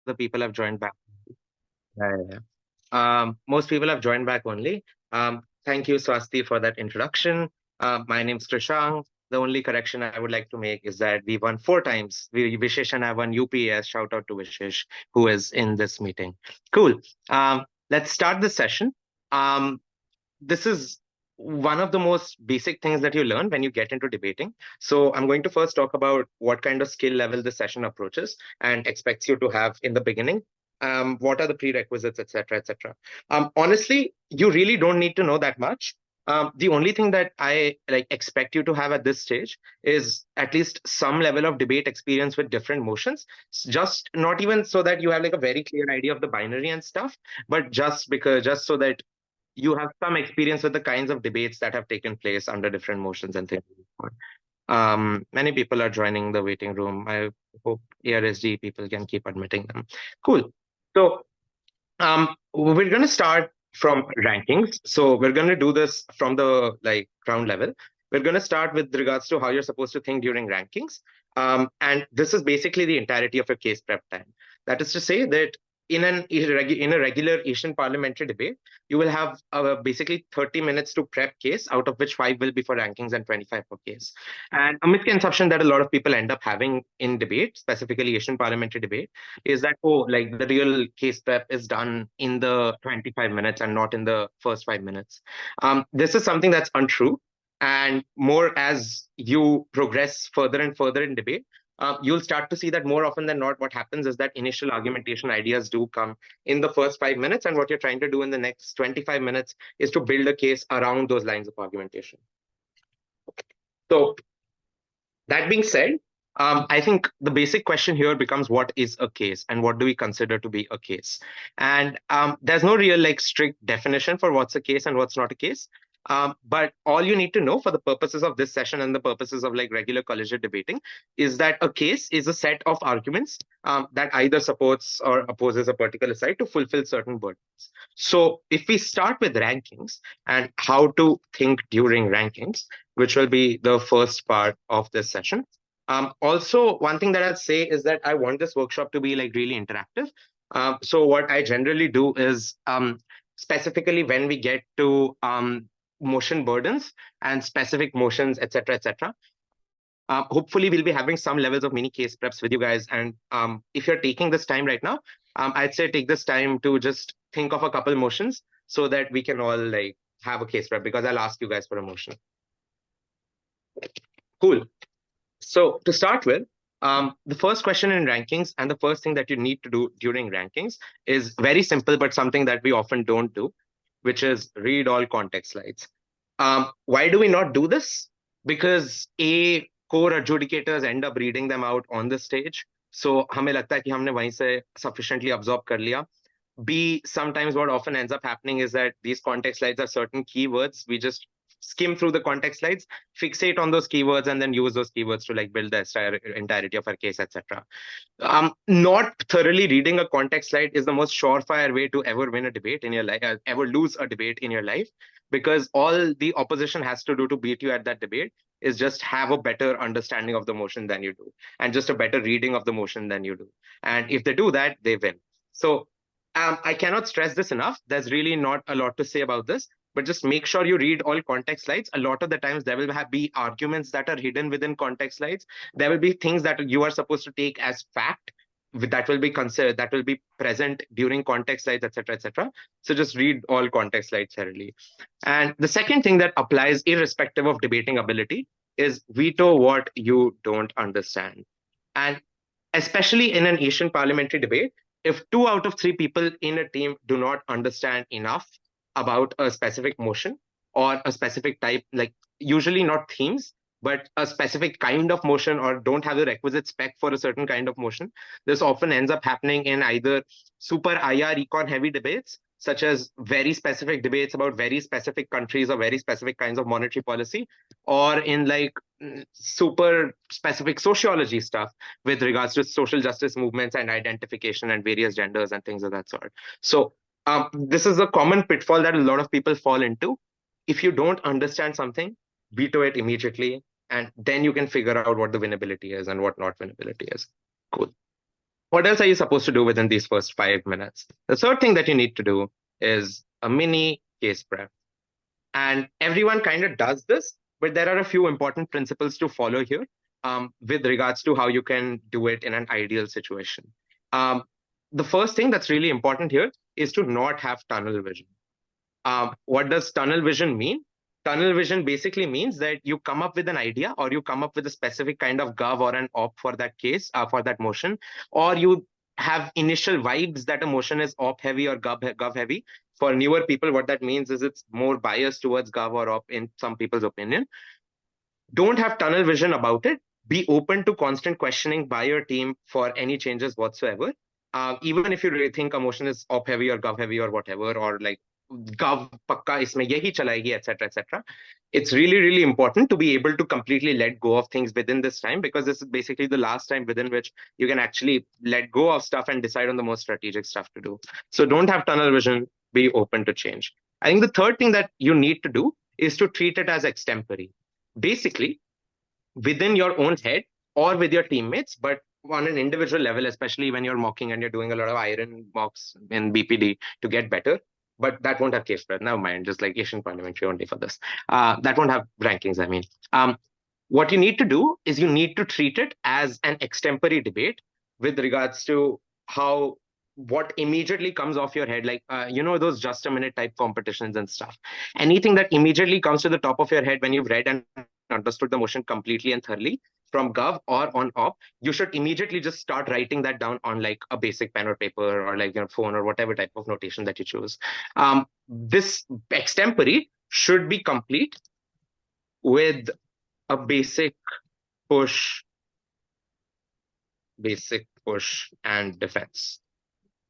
the people have joined back. Yeah, yeah, yeah. Most people have joined back only. Thank you, Swasti, for that introduction. My name's Krishaang. The only correction I would like to make is that we won 4 times. Vishesh and I won UPS. Shout out to Vishesh, who is in this meeting. Cool. Let's start the session. Um, this is one of the most basic things that you learn when you get into debating. So I'm going to first talk about what kind of skill level the session approaches and expects you to have in the beginning. What are the prerequisites, etc., etc. Honestly, you really don't need to know that much. The only thing that I like expect you to have at this stage is at least some level of debate experience with different motions. Just not even so that you have like a very clear idea of the binary and stuff, but just so that you have some experience with the kinds of debates that have taken place under different motions and things. Many people are joining the waiting room. I hope ARSG people can keep admitting them. Cool. So we're going to start from rankings. So we're going to do this from the like ground level. We're going to start with regards to how you're supposed to think during rankings. And this is basically the entirety of your case prep time. That is to say that in a regular Asian parliamentary debate, you will have basically 30 minutes to prep case, out of which 5 will be for rankings and 25 for case. And a misconception that a lot of people end up having in debate, specifically Asian parliamentary debate, is that, oh, like the real case prep is done in the 25 minutes and not in the first 5 minutes. This is something that's untrue. And more as you progress further and further in debate, you'll start to see that more often than not, what happens is that initial argumentation ideas do come in the first 5 minutes. And what you're trying to do in the next 25 minutes is to build a case around those lines of argumentation. So, that being said, I think the basic question here becomes what is a case and what do we consider to be a case? And there's no real like strict definition for what's a case and what's not a case. But all you need to know for the purposes of this session and the purposes of like regular collegiate debating is that a case is a set of arguments that either supports or opposes a particular side to fulfill certain burdens. So if we start with rankings and how to think during rankings, which will be the first part of this session. Also, one thing that I'd say is that I want this workshop to be like really interactive. So what I generally do is specifically when we get to motion burdens and specific motions, etc., etc. Hopefully, we'll be having some levels of mini case preps with you guys. And if you're taking this time right now, I'd say take this time to just think of a couple motions so that we can all like have a case prep because I'll ask you guys for a motion. Cool. So to start with, the first question in rankings and the first thing that you need to do during rankings is very simple, but something that we often don't do, which is read all context slides. Why do we not do this? Because A, core adjudicators end up reading them out on the stage. So हमें लगता है कि हमने वहीं से sufficiently absorb कर लिया. B, sometimes what often ends up happening is that these context slides are certain keywords. We just skim through the context slides, fixate on those keywords, and then use those keywords to like build the entirety of our case, etc. Not thoroughly reading a context slide is the most surefire way to ever win a debate in your life, ever lose a debate in your life, because all the opposition has to do to beat you at that debate is just have a better understanding of the motion than you do, and just a better reading of the motion than you do. And if they do that, they win. So I cannot stress this enough. There's really not a lot to say about this, but just make sure you read all context slides. A lot of the times there will be arguments that are hidden within context slides. There will be things that you are supposed to take as fact that will be considered, that will be present during context slides, etc., etc. So just read all context slides thoroughly. And the second thing that applies irrespective of debating ability is veto what you don't understand. And especially in an Asian parliamentary debate, if 2 out of 3 people in a team do not understand enough about a specific motion or a specific type, like usually not themes, but a specific kind of motion or don't have the requisite spec for a certain kind of motion, this often ends up happening in either super IR econ heavy debates, such as very specific debates about very specific countries or very specific kinds of monetary policy, or in like super specific sociology stuff with regards to social justice movements and identification and various genders and things of that sort. So this is a common pitfall that a lot of people fall into. If you don't understand something, veto it immediately, and then you can figure out what the winnability is and what not winnability is. Cool. What else are you supposed to do within these first 5 minutes? The third thing that you need to do is a mini case prep. And everyone kind of does this, but there are a few important principles to follow here with regards to how you can do it in an ideal situation. Um, the first thing that's really important here is to not have tunnel vision. What does tunnel vision mean? Tunnel vision basically means that you come up with an idea or you come up with a specific kind of gov or an op for that case, for that motion, or you have initial vibes that a motion is op heavy or gov heavy. For newer people, what that means is it's more biased towards gov or op in some people's opinion. Don't have tunnel vision about it. Be open to constant questioning by your team for any changes whatsoever. Even if you really think a motion is op heavy or gov heavy or whatever, or like gov pakka isme yahi chalayegi, etc., etc. It's really, really important to be able to completely let go of things within this time, because this is basically the last time within which you can actually let go of stuff and decide on the most strategic stuff to do. So don't have tunnel vision, be open to change. I think the third thing that you need to do is to treat it as extempore. Basically, within your own head or with your teammates, but on an individual level, especially when you're mocking and you're doing a lot of iron mocks in BPD to get better. But that won't have case spread. Never mind, just like Asian Parliamentary only for this. That won't have rankings, I mean. What you need to do is you need to treat it as an extempore debate with regards to how what immediately comes off your head, like those just a minute type competitions and stuff. Anything that immediately comes to the top of your head when you've read and understood the motion completely and thoroughly from gov or on op, you should immediately just start writing that down on like a basic pen or paper or like your phone or whatever type of notation that you choose. This extempore should be complete with a push basic push and defense.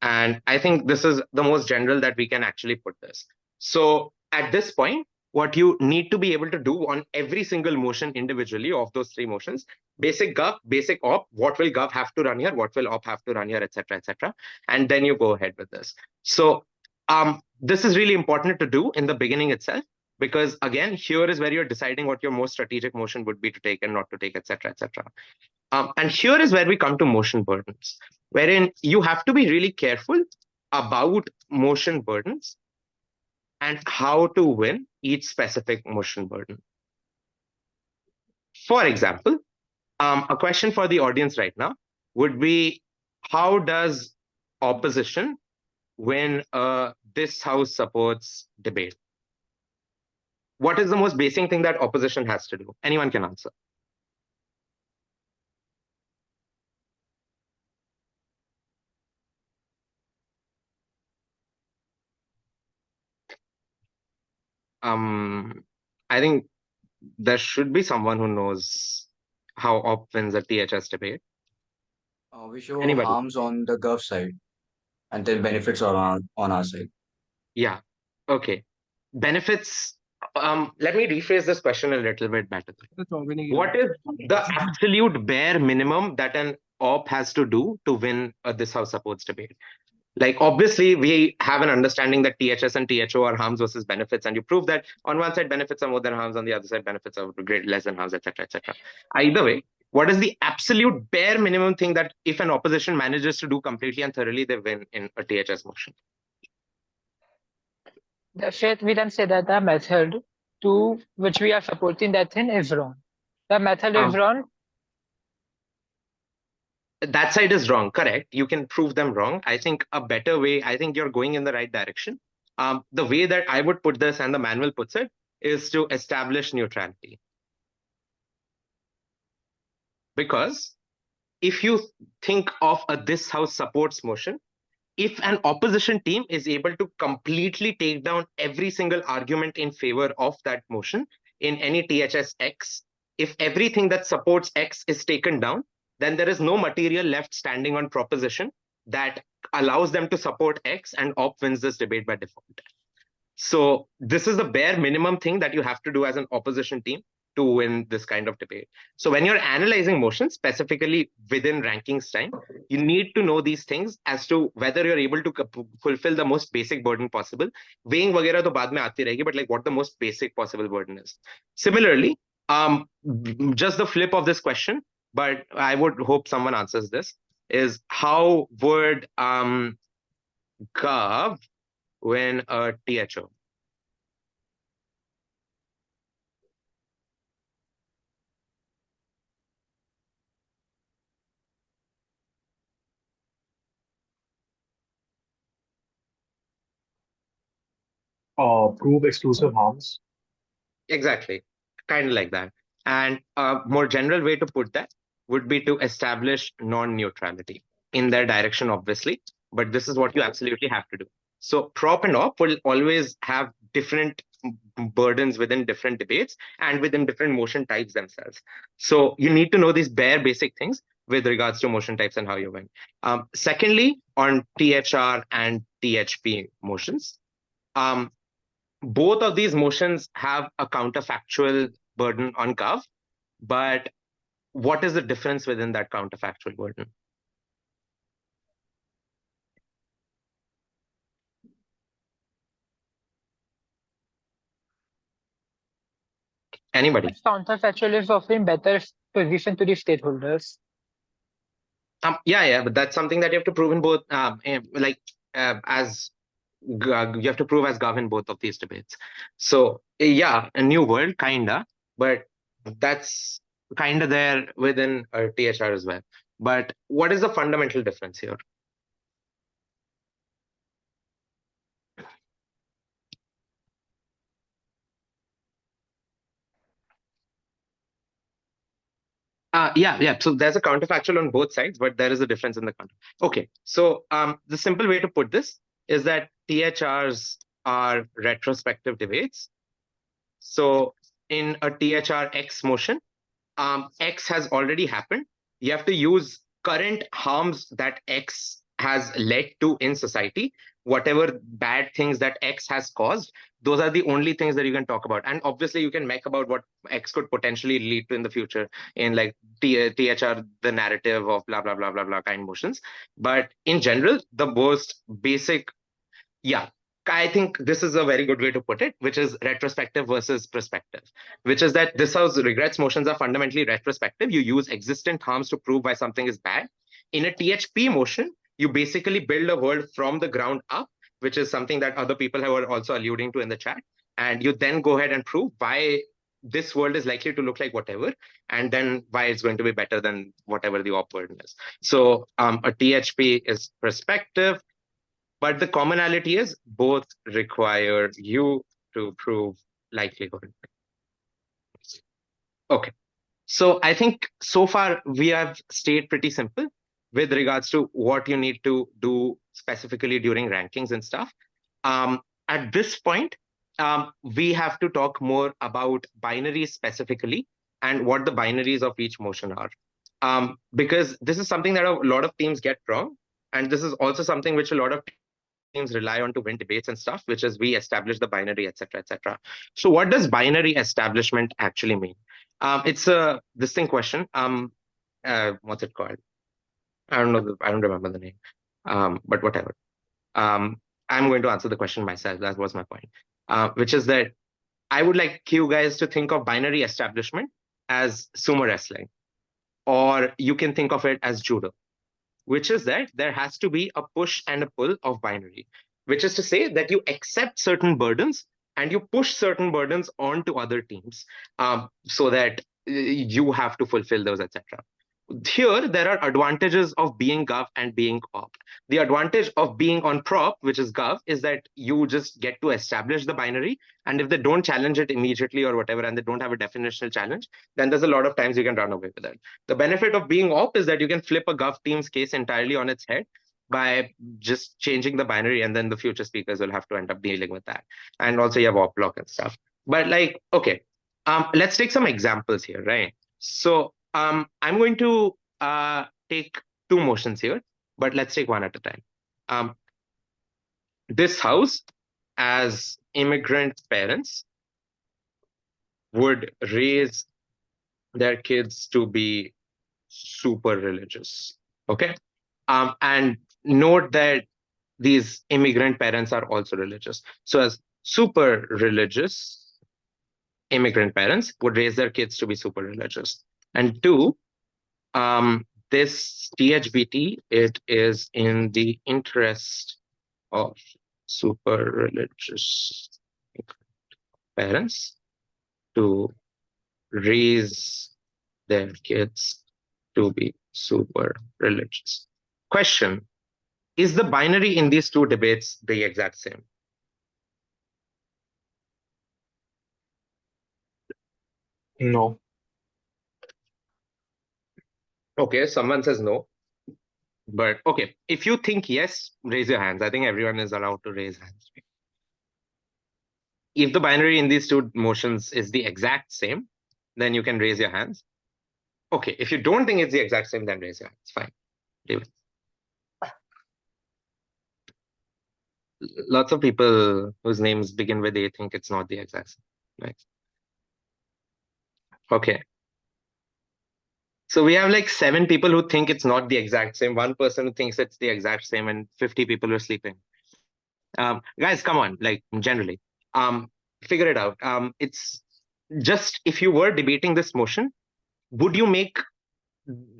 And I think this is the most general that we can actually put this. So at this point, what you need to be able to do on every single motion individually of those three motions, basic gov, basic op, what will gov have to run here, what will op have to run here, etc., etc. And then you go ahead with this. So this is really important to do in the beginning itself, because again, here is where you're deciding what your most strategic motion would be to take and not to take, etc., etc. And here is where we come to motion burdens, wherein you have to be really careful about motion burdens and how to win each specific motion burden. For example, a question for the audience right now would be, how does opposition win this house supports debate? What is the most basic thing that opposition has to do? Anyone can answer. I think there should be someone who knows how op wins a THS debate. We show Anybody? harms on the gov side until benefits are on our side. Yeah. Okay. Benefits. Let me rephrase this question a little bit better. What is the absolute bare minimum that an op has to do to win this house supports debate? Like, obviously, we have an understanding that THS and THO are harms versus benefits, and you prove that on one side benefits are more than harms, on the other side benefits are less than harms, etc., etc. Either way, what is the absolute bare minimum thing that if an opposition manages to do completely and thoroughly, they win in a THS motion? We then say that the method to which we are supporting that thing is wrong. The method is wrong. That side is wrong, correct. You can prove them wrong. I think a better way, I think you're going in the right direction. The way that I would put this and the manual puts it is to establish neutrality. Because if you think of a this house supports motion, if an opposition team is able to completely take down every single argument in favor of that motion in any THS X, if everything that supports X is taken down, then there is no material left standing on proposition that allows them to support X, and op wins this debate by default. So this is the bare minimum thing that you have to do as an opposition team to win this kind of debate. So when you're analyzing motions, specifically within rankings time, you need to know these things as to whether you're able to fulfill the most basic burden possible. Weighing वगैरह तो बाद में आती रहेगी, but like what the most basic possible burden is. Similarly, just the flip of this question, but I would hope someone answers this, is how would gov win a THO? Prove exclusive harms. Exactly, kind of like that. And a more general way to put that would be to establish non-neutrality in their direction, obviously, but this is what you absolutely have to do. So prop and op will always have different burdens within different debates and within different motion types themselves. So you need to know these bare basic things with regards to motion types and how you win. Secondly, on THR and THP motions, um, both of these motions have a counterfactual burden on gov, but what is the difference within that counterfactual burden? Anybody? Counterfactual is offering better position to the stakeholders. Yeah, but that's something that you have to prove in both, as you have to prove as gov in both of these debates. So yeah, a new world, kinda, but that's kinda there within THR as well. But what is the fundamental difference here? Yeah. So there's a counterfactual on both sides, but there is a difference in the counter. Okay. So the simple way to put this is that THRs are retrospective debates. So in a THR X motion, X has already happened. You have to use current harms that X has led to in society, whatever bad things that X has caused. Those are the only things that you can talk about. And obviously, you can make about what X could potentially lead to in the future in like THR, the narrative of blah, blah, blah, blah, blah kind motions. But in general, the most basic, yeah, I think this is a very good way to put it, which is retrospective versus prospective, which is that this house regrets motions are fundamentally retrospective. You use existent harms to prove why something is bad. In a THP motion, you basically build a world from the ground up, which is something that other people have also alluding to in the chat. And you then go ahead and prove why this world is likely to look like whatever, and then why it's going to be better than whatever the op world is. So a THP is perspective, but the commonality is both require you to prove likelihood. Okay. So I think so far we have stayed pretty simple with regards to what you need to do specifically during rankings and stuff. At this point, we have to talk more about binaries specifically and what the binaries of each motion are. Because this is something that a lot of teams get wrong. And this is also something which a lot of teams rely on to win debates and stuff, which is we establish the binary, etc., etc. So what does binary establishment actually mean? It's a distinct question. What's it called? I don't know. I don't remember the name. But whatever. Um, I'm going to answer the question myself. That was my point. Which is that I would like you guys to think of binary establishment as sumo wrestling, or you can think of it as judo, which is that there has to be a push and a pull of binary, which is to say that you accept certain burdens and you push certain burdens onto other teams, so that you have to fulfill those, etc. Here, there are advantages of being gov and being op. The advantage of being on prop, which is gov, is that you just get to establish the binary. And if they don't challenge it immediately or whatever, and they don't have a definitional challenge, then there's a lot of times you can run away with it. The benefit of being op is that you can flip a gov team's case entirely on its head by just changing the binary, and then the future speakers will have to end up dealing with that. And also you have op block and stuff. But like, okay, let's take some examples here, right? So I'm going to take two motions here, but let's take one at a time. This house, as immigrant parents, would raise their kids to be super religious. Okay. And note that these immigrant parents are also religious. So, as super religious immigrant parents would raise their kids to be super religious. And two, this THBT, it is in the interest of super religious parents to raise their kids to be super religious. Question: is the binary in these two debates the exact same? No. Okay, someone says no. But okay, if you think yes, raise your hands. I think everyone is allowed to raise hands. If the binary in these two motions is the exact same, then you can raise your hands. Okay, if you don't think it's the exact same, then raise your hands. Fine. Leave it. Lots of people whose names begin with A think it's not the exact same. Right? Okay. So we have like 7 people who think it's not the exact same, 1 person who thinks it's the exact same, and 50 people who are sleeping. Guys, come on, like generally. Figure it out. It's just if you were debating this motion, would you make,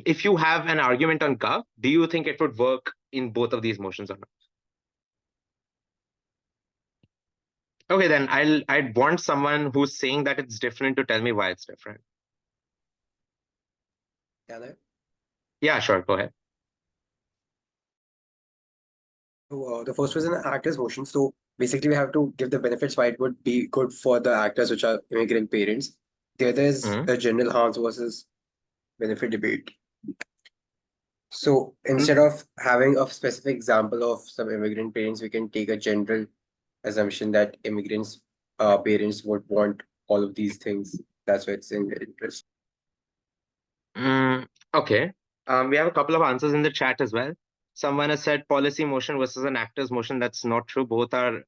if you have an argument on Gov, do you think it would work in both of these motions or not? Okay, then I'd want someone who's saying that it's different to tell me why it's different. Can I? Yeah, sure, go ahead. So the first was an actor's motion. So basically, we have to give the benefits why it would be good for the actors, which are immigrant parents. The other is the general harms versus benefit debate. So instead of having a specific example of some immigrant parents, we can take a general assumption that immigrants parents would want all of these things. That's why it's in their interest. Okay. We have a couple of answers in the chat as well. Someone has said policy motion versus an actor's motion. That's not true. Both are,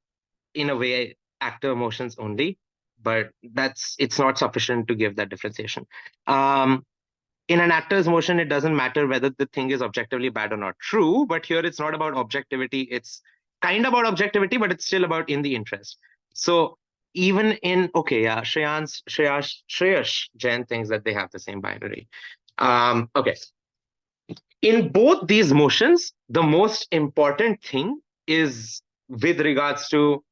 in a way, actor motions only, but it's not sufficient to give that differentiation. In an actor's motion, it doesn't matter whether the thing is objectively bad or not. True, but here it's not about objectivity. It's kind of about objectivity, but it's still about in the interest. So even in, okay, yeah, Shreyash Jain thinks that they have the same binary. Okay. In both these motions, the most important thing is with regards to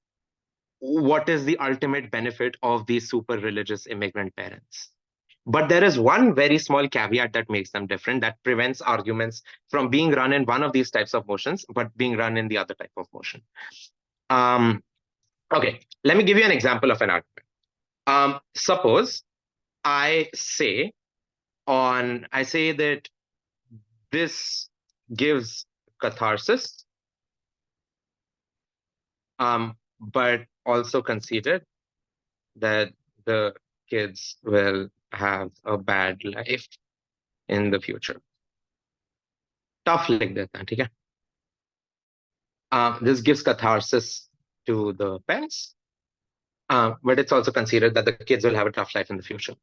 what is the ultimate benefit of these super religious immigrant parents. But there is one very small caveat that makes them different, that prevents arguments from being run in one of these types of motions, but being run in the other type of motion. Okay, let me give you an example of an argument. Suppose I say that this gives catharsis, but also consider that the kids will have a bad life in the future. Tough like that, okay? This gives catharsis to the parents, but it's also considered that the kids will have a tough life in the future.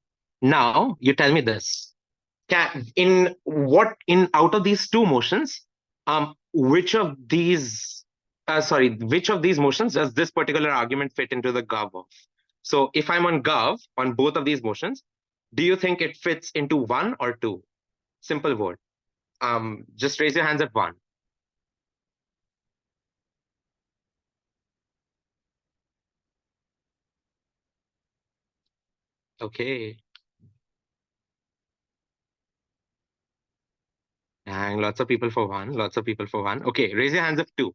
Now, you tell me this. Out of these two motions, which of these motions does this particular argument fit into the Gov of? So if I'm on Gov on both of these motions, do you think it fits into 1 or 2? Simple vote. Just raise your hands at 1. Okay. And lots of people for 1, lots of people for 1. Okay, raise your hands at 2.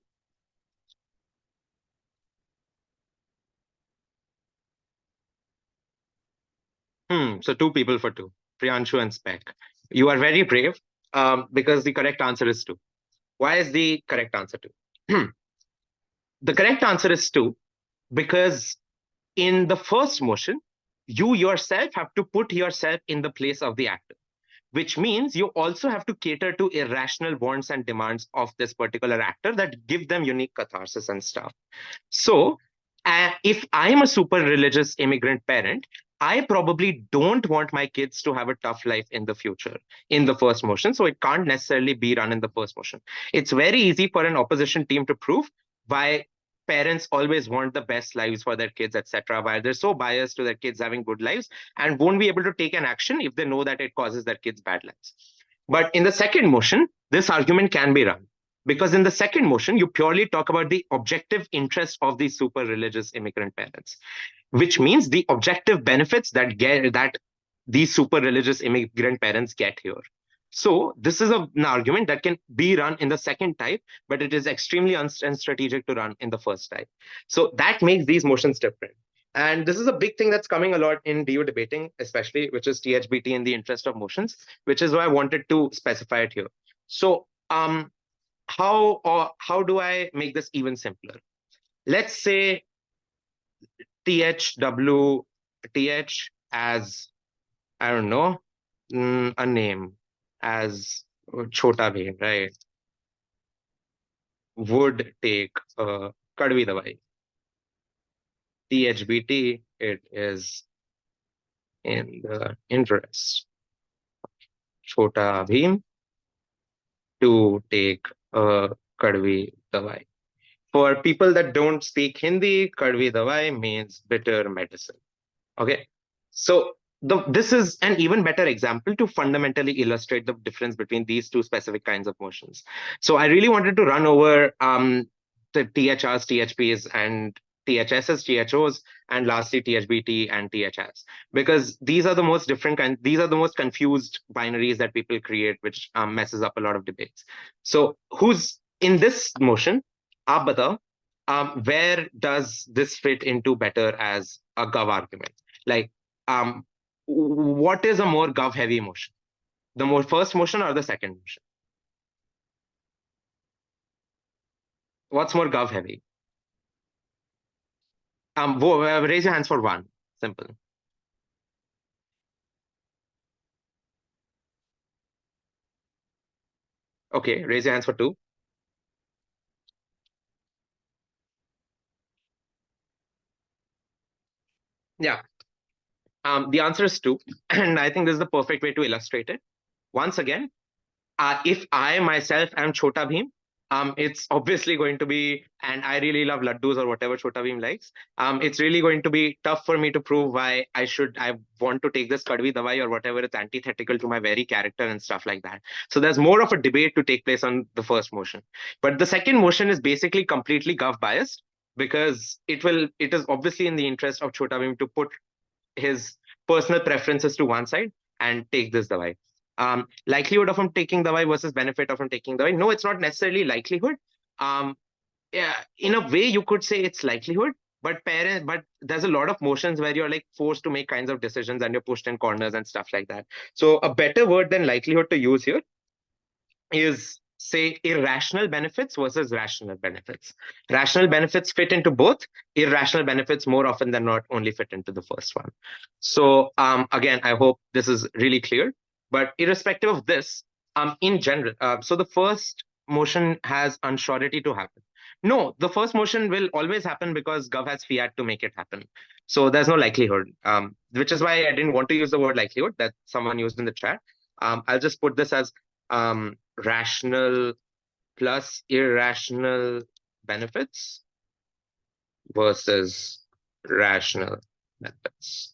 So 2 people for 2. Priyanshu and Spec. You are very brave, because the correct answer is 2. Why is the correct answer 2? The correct answer is 2 because in the first motion, you yourself have to put yourself in the place of the actor, which means you also have to cater to irrational wants and demands of this particular actor that give them unique catharsis and stuff. So if I'm a super religious immigrant parent, I probably don't want my kids to have a tough life in the future in the first motion. So it can't necessarily be run in the first motion. It's very easy for an opposition team to prove why parents always want the best lives for their kids, etc., while they're so biased to their kids having good lives and won't be able to take an action if they know that it causes their kids bad lives. But in the second motion, this argument can be run. Because in the second motion, you purely talk about the objective interest of these super religious immigrant parents, which means the objective benefits that these super religious immigrant parents get here. So this is an argument that can be run in the second type, but it is extremely unstrategic to run in the first type. So that makes these motions different. And this is a big thing that's coming a lot in DU debating, especially, which is THBT in the interest of motions, which is why I wanted to specify it here. So how do I make this even simpler? Let's say THW TH as, I don't know, a name as Chota Bhim, right? Would take Kadvi Dawai. THBT, it is in the interest Chota Bhim to take Kadvi Dawai. For people that don't speak Hindi, Kadvi Dawai means bitter medicine. Okay. So this is an even better example to fundamentally illustrate the difference between these two specific kinds of motions. So I really wanted to run over the THRs, THPs, and THSs, THOs, and lastly THBT and THS, because these are the most different kinds. These are the most confused binaries that people create, which messes up a lot of debates. So who's in this motion? Aap batao, where does this fit into better as a Gov argument? Like, what is a more Gov heavy motion? The more first motion or the second motion? What's more Gov heavy? Raise your hands for one. Simple. Okay, raise your hands for two. Yeah. The answer is two, and I think this is the perfect way to illustrate it. Once again, if I myself am Chota Bheem, it's obviously going to be, and I really love laddus or whatever Chota Bheem likes. It's really going to be tough for me to prove why I want to take this Kadvi Dawai or whatever. It's antithetical to my very character and stuff like that. So there's more of a debate to take place on the first motion. But the second motion is basically completely Gov biased, because it is obviously in the interest of Chota Bheem to put his personal preferences to one side and take this Dawai. Likelihood of him taking Dawai versus benefit of him taking Dawai. No, it's not necessarily likelihood. Yeah, in a way, you could say it's likelihood, but there's a lot of motions where you're like forced to make kinds of decisions and you're pushed in corners and stuff like that. So a better word than likelihood to use here is, say, irrational benefits versus rational benefits. Rational benefits fit into both. Irrational benefits more often than not only fit into the first one. So again, I hope this is really clear. But irrespective of this, in general, so the first motion has unsurety to happen. No, the first motion will always happen because Gov has fiat to make it happen. So there's no likelihood, which is why I didn't want to use the word likelihood that someone used in the chat. I'll just put this as rational plus irrational benefits versus rational benefits.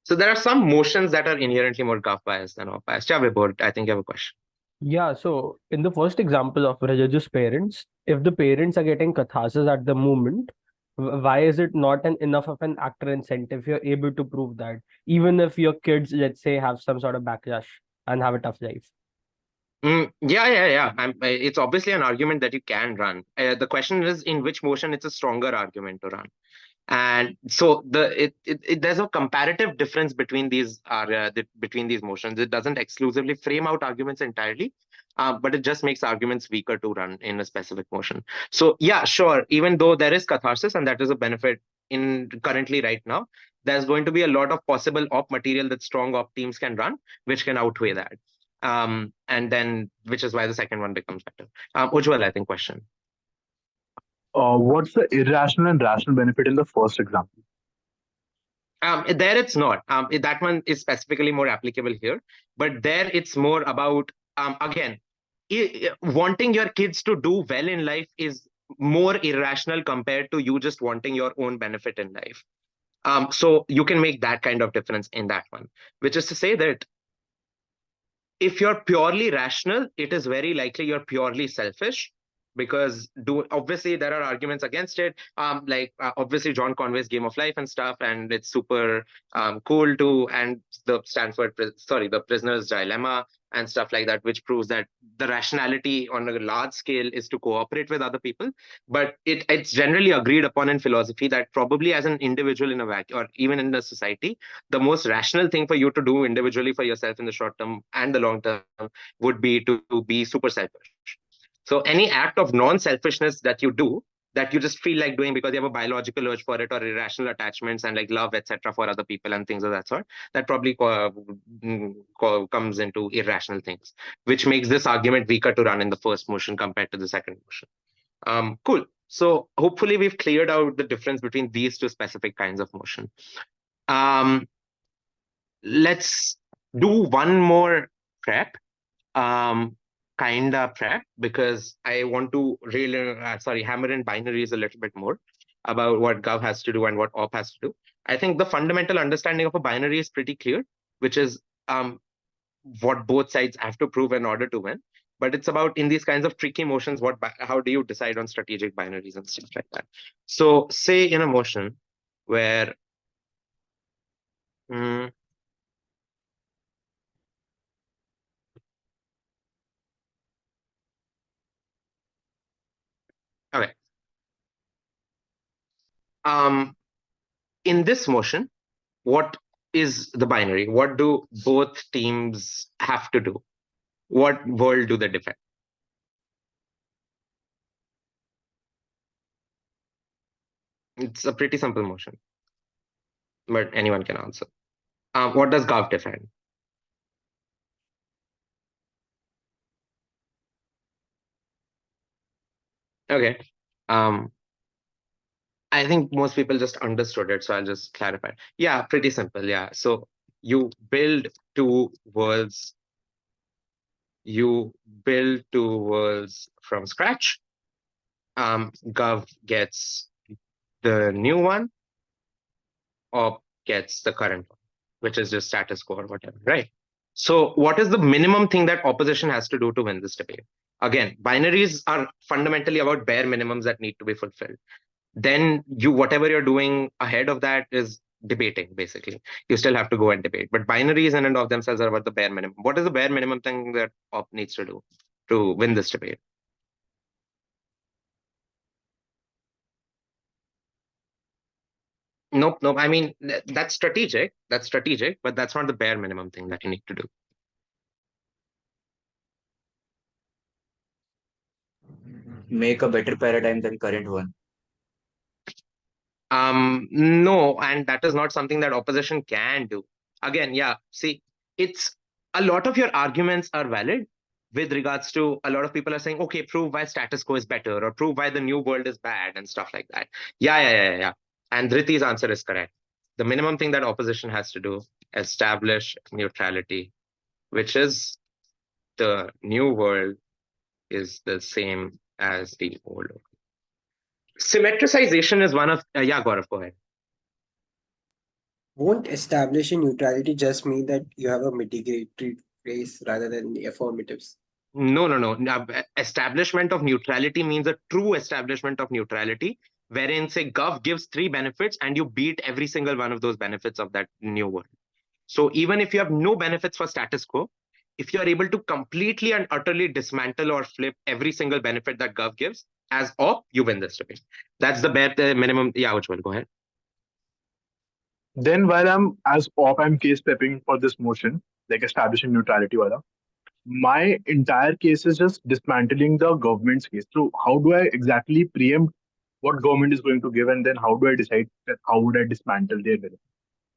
So there are some motions that are inherently more Gov biased than off biased. Yeah, Vibhor, I think you have a question. Yeah, so in the first example of religious parents, if the parents are getting catharsis at the moment, why is it not enough of an actor incentive if you're able to prove that, even if your kids, let's say, have some sort of backlash and have a tough life? Yeah. It's obviously an argument that you can run. The question is in which motion it's a stronger argument to run. And so there's a comparative difference between these motions. It doesn't exclusively frame out arguments entirely, but it just makes arguments weaker to run in a specific motion. So yeah, sure. Even though there is catharsis and that is a benefit in currently right now, there's going to be a lot of possible op material that strong op teams can run, which can outweigh that. And then which is why the second one becomes better. Ujjwal, I think question. What's the irrational and rational benefit in the first example? There it's not. That one is specifically more applicable here, but there it's more about again, wanting your kids to do well in life is more irrational compared to you just wanting your own benefit in life. So you can make that kind of difference in that one, which is to say that if you're purely rational, it is very likely you're purely selfish, because obviously there are arguments against it. Obviously John Conway's Game of Life and stuff, and it's super cool too, and the Prisoner's Dilemma and stuff like that, which proves that the rationality on a large scale is to cooperate with other people. But it's generally agreed upon in philosophy that probably as an individual in a vacuum, or even in the society, the most rational thing for you to do individually for yourself in the short term and the long term would be to be super selfish. So any act of non-selfishness that you do, that you just feel like doing because you have a biological urge for it, or irrational attachments and like love, etc., for other people and things of that sort, that probably comes into irrational things, which makes this argument weaker to run in the first motion compared to the second motion. Cool. So hopefully we've cleared out the difference between these two specific kinds of motion. Let's do one more prep. Kinda prep, because I want to really hammer in binaries a little bit more about what gov has to do and what op has to do. I think the fundamental understanding of a binary is pretty clear, which is what both sides have to prove in order to win. But it's about, in these kinds of tricky motions, how do you decide on strategic binaries and stuff like that. So say in a motion where okay. In this motion, what is the binary? What do both teams have to do? What world do they defend? It's a pretty simple motion, but anyone can answer. What does gov defend? Okay. I think most people just understood it, so I'll just clarify. Yeah, pretty simple. Yeah. So you build two worlds. You build two worlds from scratch. Gov gets the new one, or gets the current one, which is just status quo or whatever, right? So what is the minimum thing that opposition has to do to win this debate? Again, binaries are fundamentally about bare minimums that need to be fulfilled. Then whatever you're doing ahead of that is debating, basically. You still have to go and debate. But binaries in and of themselves are about the bare minimum. What is the bare minimum thing that op needs to do to win this debate? Nope. I mean, that's strategic. That's strategic, but that's not the bare minimum thing that you need to do. Make a better paradigm than current one. No, and that is not something that opposition can do. Again, yeah, see, it's a lot of your arguments are valid with regards to, a lot of people are saying, okay, prove why status quo is better, or prove why the new world is bad and stuff like that. Yeah. And Dhriti's answer is correct. The minimum thing that opposition has to do, establish neutrality, which is the new world is the same as the old world. Symmetricization is one of, yeah, Gaurav, go ahead. Won't establishing neutrality just mean that you have a mitigatory phrase rather than the affirmatives? No. Now, establishment of neutrality means a true establishment of neutrality, wherein, say, gov gives 3 benefits and you beat every single one of those benefits of that new world. So even if you have no benefits for status quo, if you are able to completely and utterly dismantle or flip every single benefit that gov gives, as op, you win this debate. That's the bare minimum. Yeah, Ujjwal, go ahead. Then while I'm case prepping for this motion, like establishing neutrality wala, my entire case is just dismantling the government's case. So how do I exactly preempt what government is going to give, and then how do I decide that how would I dismantle their benefit?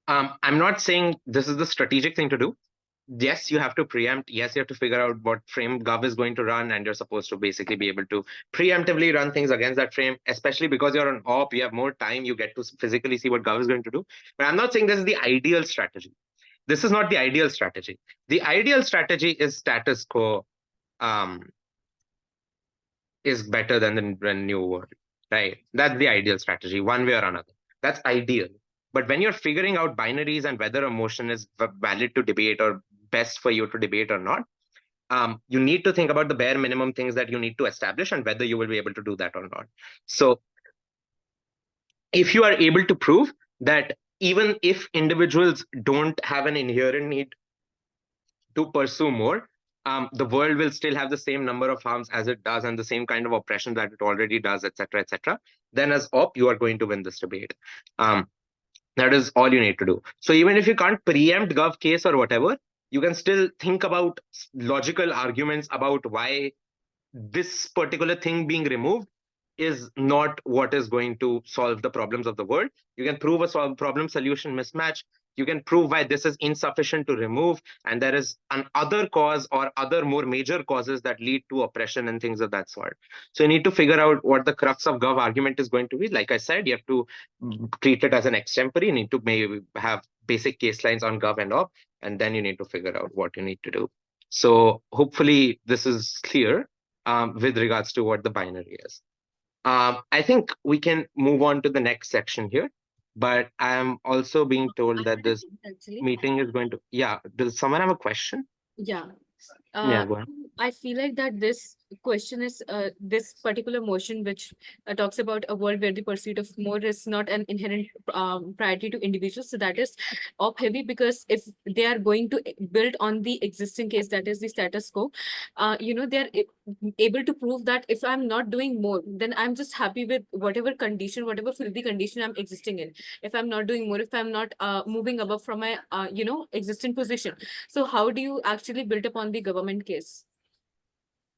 I'm not saying this is the strategic thing to do. Yes, you have to preempt. Yes, you have to figure out what frame gov is going to run, and you're supposed to basically be able to preemptively run things against that frame, especially because you're on op, you have more time, you get to physically see what gov is going to do. But I'm not saying this is the ideal strategy. This is not the ideal strategy. The ideal strategy is status quo is better than the new world, right? That's the ideal strategy, one way or another. That's ideal. But when you're figuring out binaries and whether a motion is valid to debate or best for you to debate or not. You need to think about the bare minimum things that you need to establish and whether you will be able to do that or not. So if you are able to prove that even if individuals don't have an inherent need to pursue more, the world will still have the same number of harms as it does and the same kind of oppression that it already does, etc., etc., then as op, you are going to win this debate. That is all you need to do. So even if you can't preempt gov case or whatever, you can still think about logical arguments about why this particular thing being removed is not what is going to solve the problems of the world. You can prove a problem solution mismatch. You can prove why this is insufficient to remove, and there is an other cause or other more major causes that lead to oppression and things of that sort. So you need to figure out what the crux of gov argument is going to be. Like I said, you have to treat it as an extempore. You need to maybe have basic case lines on gov and op, and then you need to figure out what you need to do. So hopefully this is clear with regards to what the binary is. I think we can move on to the next section here, but I am also being told that this meeting is going to, yeah, does someone have a question? Yeah. Yeah, go ahead. I feel like that this question is this particular motion which talks about a world where the pursuit of more is not an inherent priority to individuals. So that is op heavy, because if they are going to build on the existing case, that is the status quo, they are able to prove that if I'm not doing more, then I'm just happy with whatever condition, whatever filthy condition I'm existing in. If I'm not doing more, if I'm not moving above from my existing position. So how do you actually build upon the government case?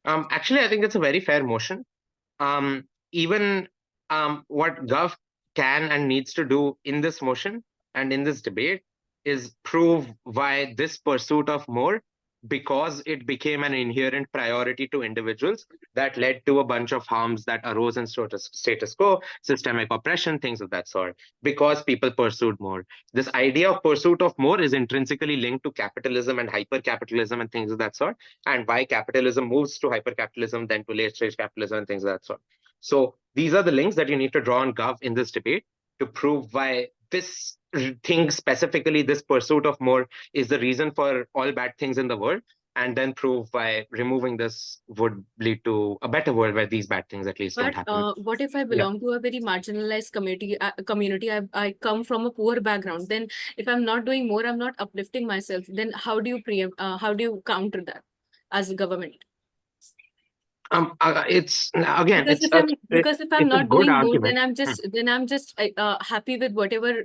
Actually, I think it's a very fair motion. Even what Gov can and needs to do in this motion and in this debate is prove why this pursuit of more, because it became an inherent priority to individuals, that led to a bunch of harms that arose in status quo, systemic oppression, things of that sort, because people pursued more. This idea of pursuit of more is intrinsically linked to capitalism and hyper-capitalism and things of that sort, and why capitalism moves to hyper-capitalism, then to late-stage capitalism and things of that sort. So these are the links that you need to draw on Gov in this debate to prove why this thing, specifically this pursuit of more, is the reason for all bad things in the world, and then prove why removing this would lead to a better world where these bad things at least don't happen. What if I belong to a very marginalized community? I come from a poor background. Then if I'm not doing more, I'm not uplifting myself. Then how do you how do you counter that as a government? It's again, because if I'm not good doing more, argument. then I'm just happy with whatever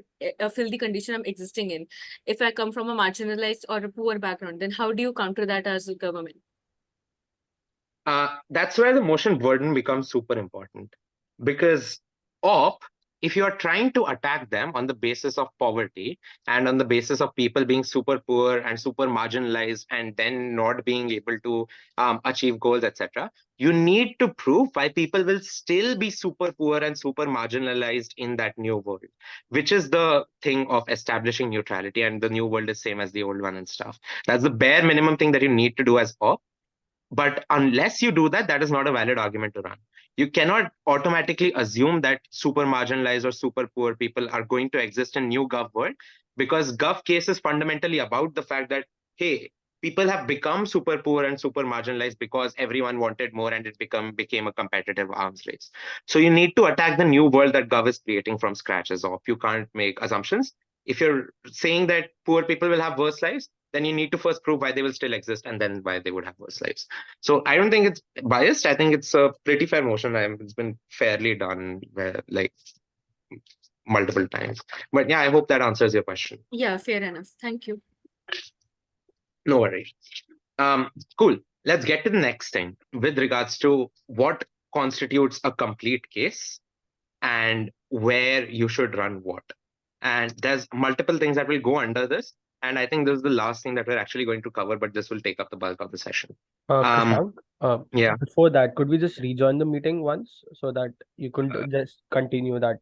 filthy condition I'm existing in. If I come from a marginalized or a poor background, then how do you counter that as a government? That's where the motion burden becomes super important, because op, if you are trying to attack them on the basis of poverty and on the basis of people being super poor and super marginalized and then not being able to achieve goals, etc., you need to prove why people will still be super poor and super marginalized in that new world, which is the thing of establishing neutrality, and the new world is same as the old one and stuff. That's the bare minimum thing that you need to do as op. But unless you do that, that is not a valid argument to run. You cannot automatically assume that super marginalized or super poor people are going to exist in new gov world, because gov case is fundamentally about the fact that, hey, people have become super poor and super marginalized because everyone wanted more and it became a competitive arms race. So you need to attack the new world that gov is creating from scratch as op. You can't make assumptions. If you're saying that poor people will have worse lives, then you need to first prove why they will still exist and then why they would have worse lives. So I don't think it's biased. I think it's a pretty fair motion. It's been fairly done like multiple times. But yeah, I hope that answers your question. Yeah, fair enough. Thank you. No worries. Cool. Let's get to the next thing with regards to what constitutes a complete case and where you should run what. And there's multiple things that will go under this. And I think this is the last thing that we're actually going to cover, but this will take up the bulk of the session. Krishaang, yeah. Before that, could we just rejoin the meeting once so that you could just continue that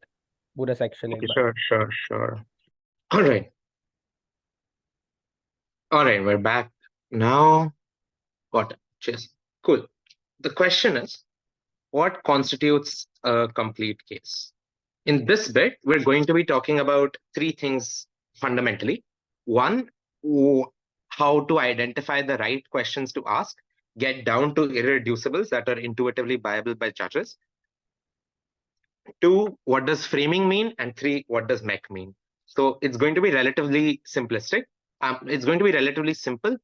pura section? Okay, sure. All right, we're back now. Got it. Cheers. Cool. The question is, what constitutes a complete case? In this bit, we're going to be talking about three things fundamentally. One, how to identify the right questions to ask, get down to irreducibles that are intuitively viable by judges. 2, what does framing mean? And 3, what does mech mean? So it's going to be relatively simplistic. It's going to be relatively simple.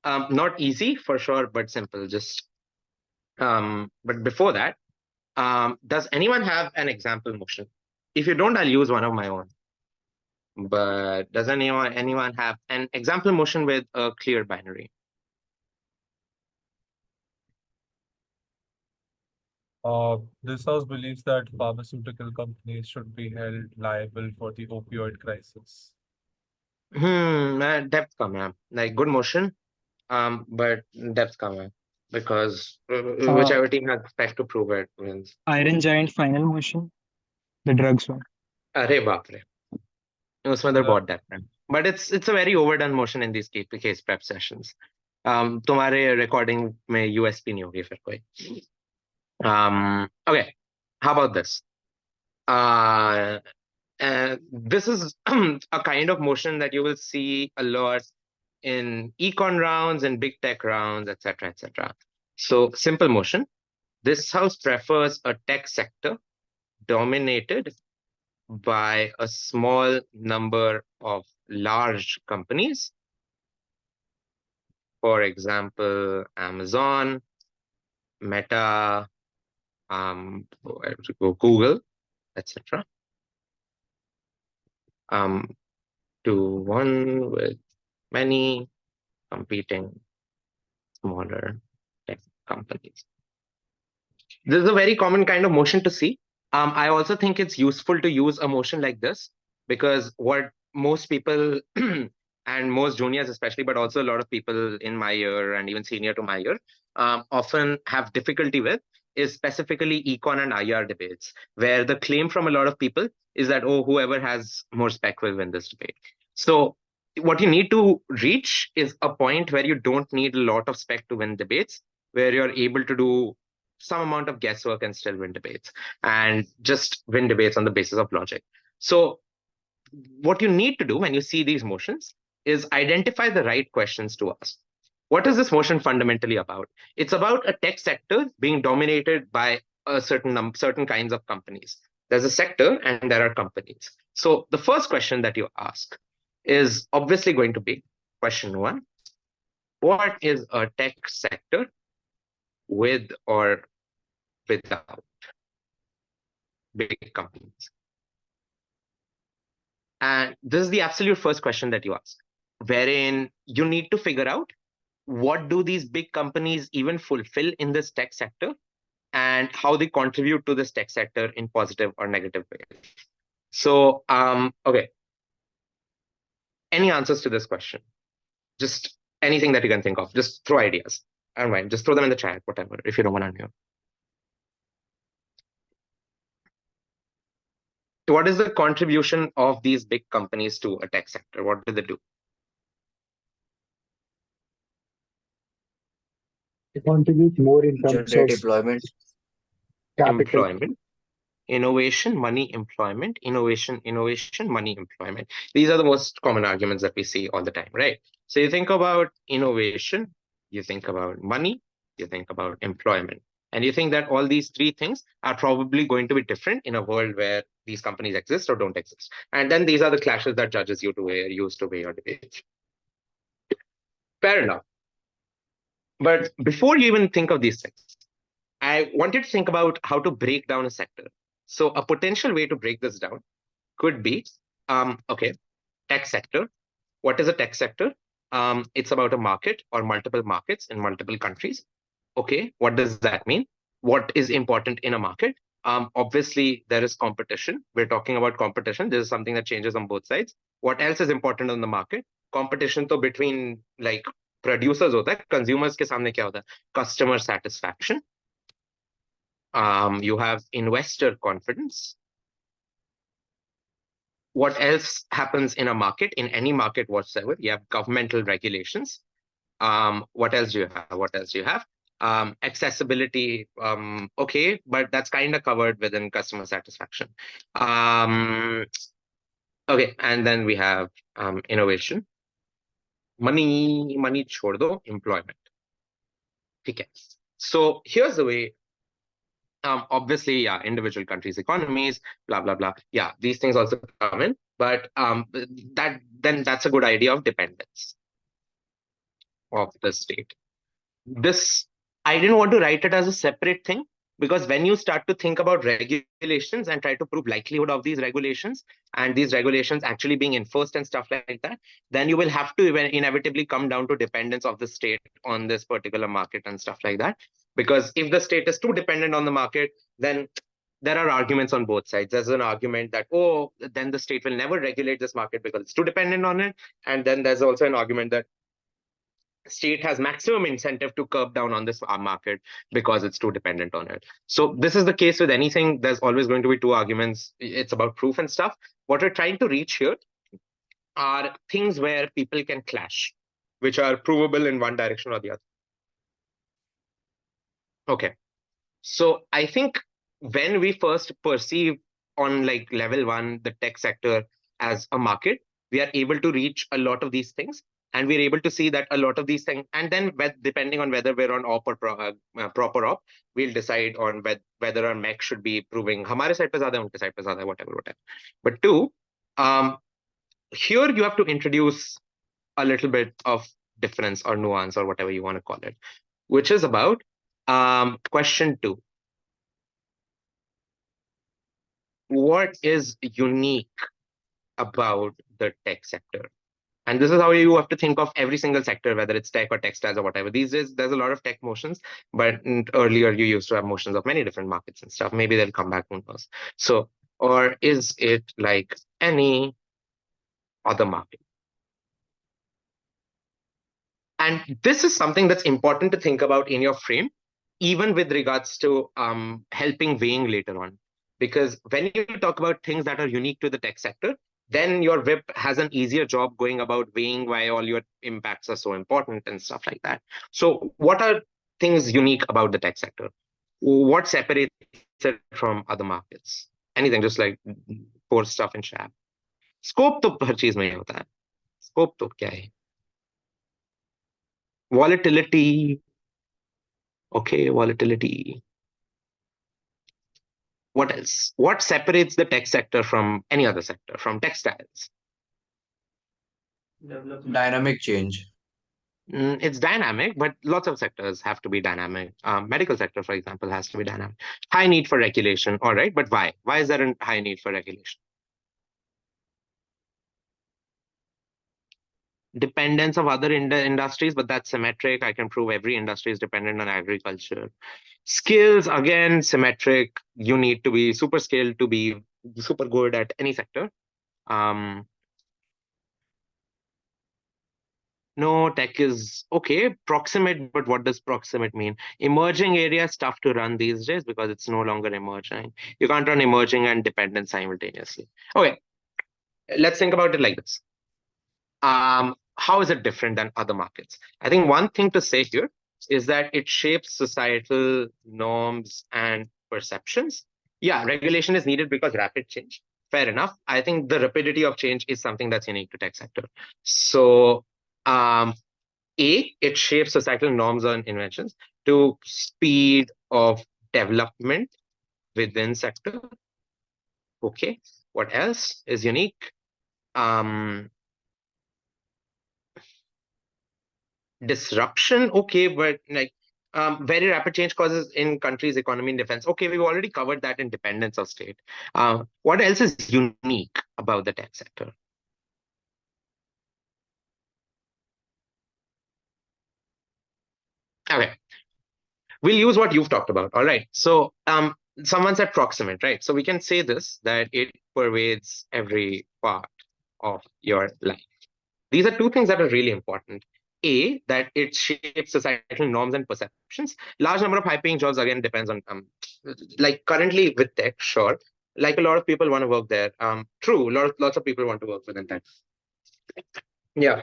Not easy for sure, but simple. But before that, does anyone have an example motion? If you don't, I'll use one of my own. But does anyone have an example motion with a clear binary? This house believes that pharmaceutical companies should be held liable for the opioid crisis. Depth come, yeah. Like good motion, but depth come, yeah. Because whichever team has spec to prove it wins. Iron Giant final motion, the drugs one. Arey baap re. उसमें तो बहुत depth है. But it's a very overdone motion in these case prep sessions. तुम्हारे recording में USP नहीं होगी फिर कोई. Okay, how about this? This is a kind of motion that you will see a lot in econ rounds and big tech rounds, etc., etc. So simple motion. This house prefers a tech sector dominated by a small number of large companies. For example, Amazon, Meta, Google, etc. To one with many competing smaller tech companies. This is a very common kind of motion to see. I also think it's useful to use a motion like this because what most people and most juniors especially, but also a lot of people in my year and even senior to my year, often have difficulty with is specifically econ and IR debates, where the claim from a lot of people is that, oh, whoever has more spec will win this debate. So what you need to reach is a point where you don't need a lot of spec to win debates, where you're able to do some amount of guesswork and still win debates and just win debates on the basis of logic. So what you need to do when you see these motions is identify the right questions to ask. What is this motion fundamentally about? It's about a tech sector being dominated by a certain kinds of companies. There's a sector and there are companies. So the first question that you ask is obviously going to be question 1. What is a tech sector with or without big companies? And this is the absolute first question that you ask, wherein you need to figure out what do these big companies even fulfill in this tech sector and how they contribute to this tech sector in positive or negative ways. So, okay. Any answers to this question? Just anything that you can think of. Just throw ideas. I don't mind. Just throw them in the chat, whatever, if you don't want to know. What is the contribution of these big companies to a tech sector? What do they do? They contribute more in terms Generate of employment. capital. Employment, innovation, money, employment, innovation, money, employment. These are the most common arguments that we see all the time, right? So you think about innovation, you think about money, you think about employment. And you think that all these three things are probably going to be different in a world where these companies exist or don't exist. And then these are the clashes that judges use to weigh your debate. Fair enough. But before you even think of these things, I wanted to think about how to break down a sector. So a potential way to break this down could be, okay, tech sector. What is a tech sector? It's about a market or multiple markets in multiple countries. Okay, what does that mean? What is important in a market? Obviously, there is competition. We're talking about competition. This is something that changes on both sides. What else is important on the market? Competition to between like producers hota hai, consumers ke samne kya hota hai? Customer satisfaction. You have investor confidence. What else happens in a market, in any market whatsoever? You have governmental regulations. What else do you have? What else do you have? Accessibility, okay, but that's kind of covered within customer satisfaction. Okay, and then we have innovation. money छोड़ दो, employment. Okay. So here's the way. Obviously, yeah, individual countries' economies, blah blah blah. Yeah, these things also come in, but that's a good idea of dependence of the state. This, I didn't want to write it as a separate thing, because when you start to think about regulations and try to prove likelihood of these regulations and these regulations actually being enforced and stuff like that, then you will have to inevitably come down to dependence of the state on this particular market and stuff like that. Because if the state is too dependent on the market, then there are arguments on both sides. There's an argument that, oh, then the state will never regulate this market because it's too dependent on it. And then there's also an argument that state has maximum incentive to curb down on this market because it's too dependent on it. So this is the case with anything. There's always going to be two arguments. It's about proof and stuff. What we're trying to reach here are things where people can clash, which are provable in one direction or the other. Okay. So I think when we first perceive on like level one, the tech sector as a market, we are able to reach a lot of these things. And we're able to see that a lot of these things, and then depending on whether we're on op or proper op, we'll decide on whether our mech should be proving hamare side pe zyada hai, unke side pe zyada hai, whatever. But two, here you have to introduce a little bit of difference or nuance or whatever you want to call it, which is about question 2. What is unique about the tech sector? And this is how you have to think of every single sector, whether it's tech or textiles or whatever. These days, there's a lot of tech motions, but earlier you used to have motions of many different markets and stuff. Maybe they'll come back, who knows? So, or is it like any other market? And this is something that's important to think about in your frame, even with regards to helping weighing later on. Because when you talk about things that are unique to the tech sector, then your whip has an easier job going about weighing why all your impacts are so important and stuff like that. So what are things unique about the tech sector? What separates it from other markets? Anything, just like pour stuff in chat. Scope to har cheez mein hi hota hai. Scope to kya hai? Volatility. Okay, volatility. What else? What separates the tech sector from any other sector, from textiles? Dynamic change. It's dynamic, but lots of sectors have to be dynamic. Medical sector, for example, has to be dynamic. High need for regulation. All right, but why? Why is there a high need for regulation? Dependence of other industries, but that's symmetric. I can prove every industry is dependent on agriculture. Skills, again, symmetric. You need to be super skilled to be super good at any sector. No, tech is okay, proximate, but what does proximate mean? Emerging areas tough to run these days because it's no longer emerging. You can't run emerging and dependent simultaneously. Okay, let's think about it like this. How is it different than other markets? I think one thing to say here is that it shapes societal norms and perceptions. Yeah, regulation is needed because rapid change. Fair enough. I think the rapidity of change is something that's unique to tech sector. So, it shapes societal norms and inventions to speed of development within sector. Okay, what else is unique? Disruption, okay, but like very rapid change causes in countries' economy and defense. Okay, we've already covered that in dependence of state. What else is unique about the tech sector? Okay, we'll use what you've talked about. All right, so someone said proximate, right? So we can say this, that it pervades every part of your life. These are two things that are really important. A, that it shapes societal norms and perceptions. Large number of high-paying jobs, again, depends on, like currently with tech, sure. Like a lot of people want to work there. True, lots of people want to work within tech. Yeah,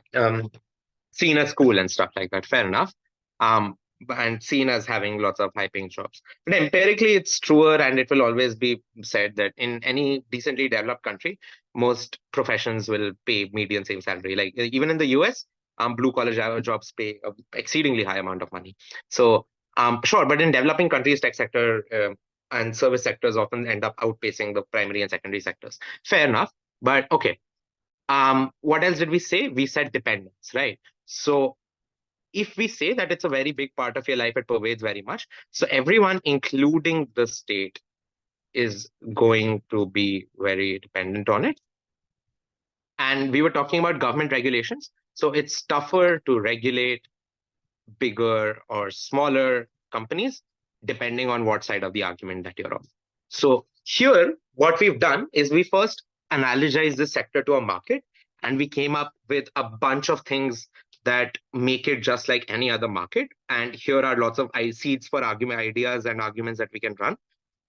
seen as cool and stuff like that, fair enough. And seen as having lots of high-paying jobs. But empirically, it's truer, and it will always be said that in any decently developed country, most professions will pay median same salary. Like even in the US, blue collar jobs pay exceedingly high amount of money. So sure, but in developing countries, tech sector and service sectors often end up outpacing the primary and secondary sectors. Fair enough, but okay. What else did we say? We said dependence, right? So if we say that it's a very big part of your life, it pervades very much. So everyone, including the state, is going to be very dependent on it. And we were talking about government regulations. So it's tougher to regulate bigger or smaller companies, depending on what side of the argument that you're on. So here, what we've done is we first analyzed this sector to a market, and we came up with a bunch of things that make it just like any other market. And here are lots of seeds for argument ideas and arguments that we can run.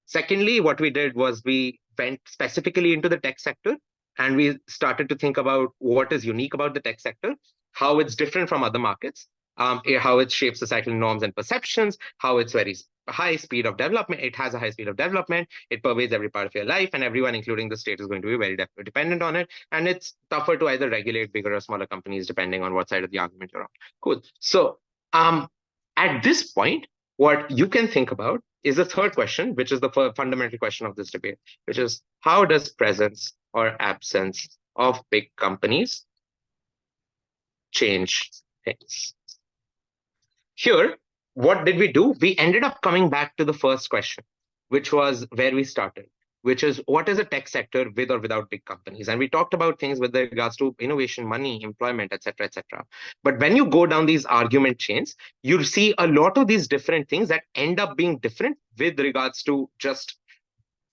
Secondly, what we did was we went specifically into the tech sector, and we started to think about what is unique about the tech sector, how it's different from other markets, how it shapes societal norms and perceptions, how it's very high speed of development. It has a high speed of development. It pervades every part of your life, and everyone, including the state, is going to be very dependent on it. And it's tougher to either regulate bigger or smaller companies depending on what side of the argument you're on. Cool. So at this point, what you can think about is the third question, which is the fundamental question of this debate, which is how does presence or absence of big companies change things? Here, what did we do? We ended up coming back to the first question, which was where we started, which is what is a tech sector with or without big companies? And we talked about things with regards to innovation, money, employment, etc., etc. But when you go down these argument chains, you see a lot of these different things that end up being different with regards to just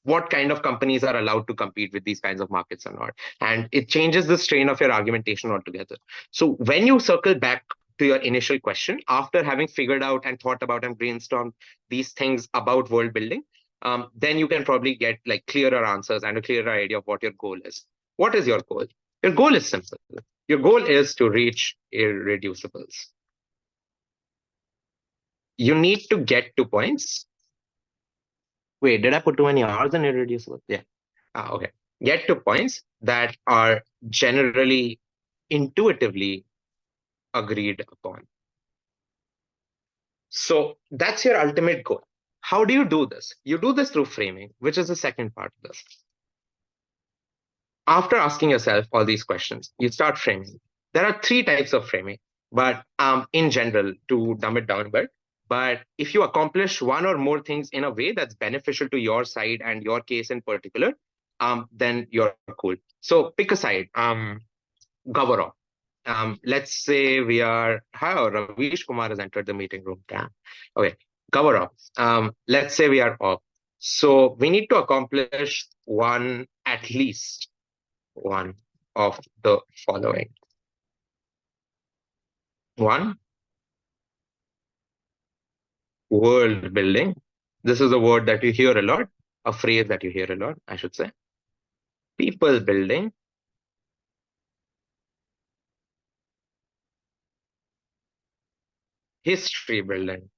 what kind of companies are allowed to compete with these kinds of markets or not. And it changes the strain of your argumentation altogether. So when you circle back to your initial question, after having figured out and thought about and brainstormed these things about world building, then you can probably get like clearer answers and a clearer idea of what your goal is. What is your goal? Your goal is simple. Your goal is to reach irreducibles. You need to get to points. Wait, did I put too many R's in irreducible? Yeah. Okay. Get to points that are generally intuitively agreed upon. So that's your ultimate goal. How do you do this? You do this through framing, which is the second part of this. After asking yourself all these questions, you start framing. There are three types of framing, but in general, to dumb it down a bit, but if you accomplish one or more things in a way that's beneficial to your side and your case in particular, then you're cool. So pick a side. Gaurav. Let's say we are. How Ravish Kumar has entered the meeting room. Damn. Okay, Gaurav. Let's say we are off. So we need to accomplish at least one of the following. One, world building. This is a word that you hear a lot, a phrase that you hear a lot, I should say. People building. History building.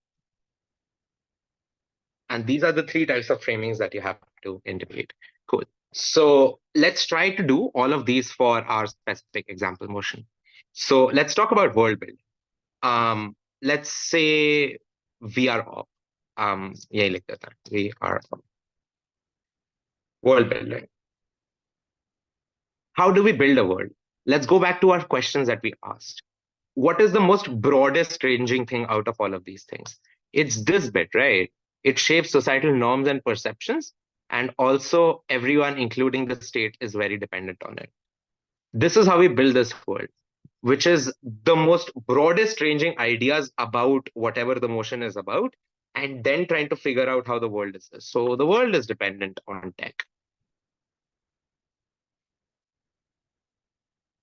And these are the three types of framings that you have to integrate. Cool. So let's try to do all of these for our specific example motion. So let's talk about world building. Let's say we are off. We are off. World building. How do we build a world? Let's go back to our questions that we asked. What is the most broadest ranging thing out of all of these things? It's this bit, right? It shapes societal norms and perceptions, and also everyone, including the state, is very dependent on it. This is how we build this world, which is the most broadest ranging ideas about whatever the motion is about, and then trying to figure out how the world is. So the world is dependent on tech.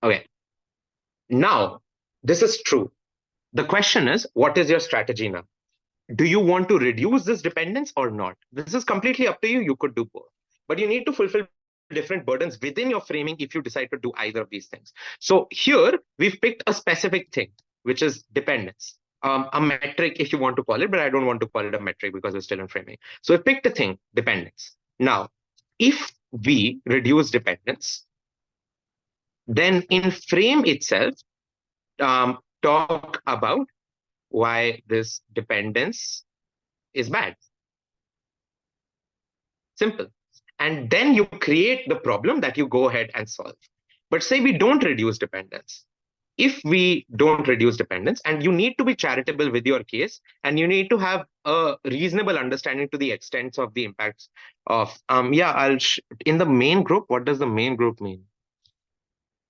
Okay. Now, this is true. The question is, what is your strategy now? Do you want to reduce this dependence or not? This is completely up to you. You could do both. But you need to fulfill different burdens within your framing if you decide to do either of these things. So here, we've picked a specific thing, which is dependence. A metric, if you want to call it, but I don't want to call it a metric because we're still in framing. So we picked a thing, dependence. Now, if we reduce dependence, then in frame itself, talk about why this dependence is bad. Simple. And then you create the problem that you go ahead and solve. But say we don't reduce dependence. If we don't reduce dependence, and you need to be charitable with your case, and you need to have a reasonable understanding to the extents of the impacts of in the main group. What does the main group mean?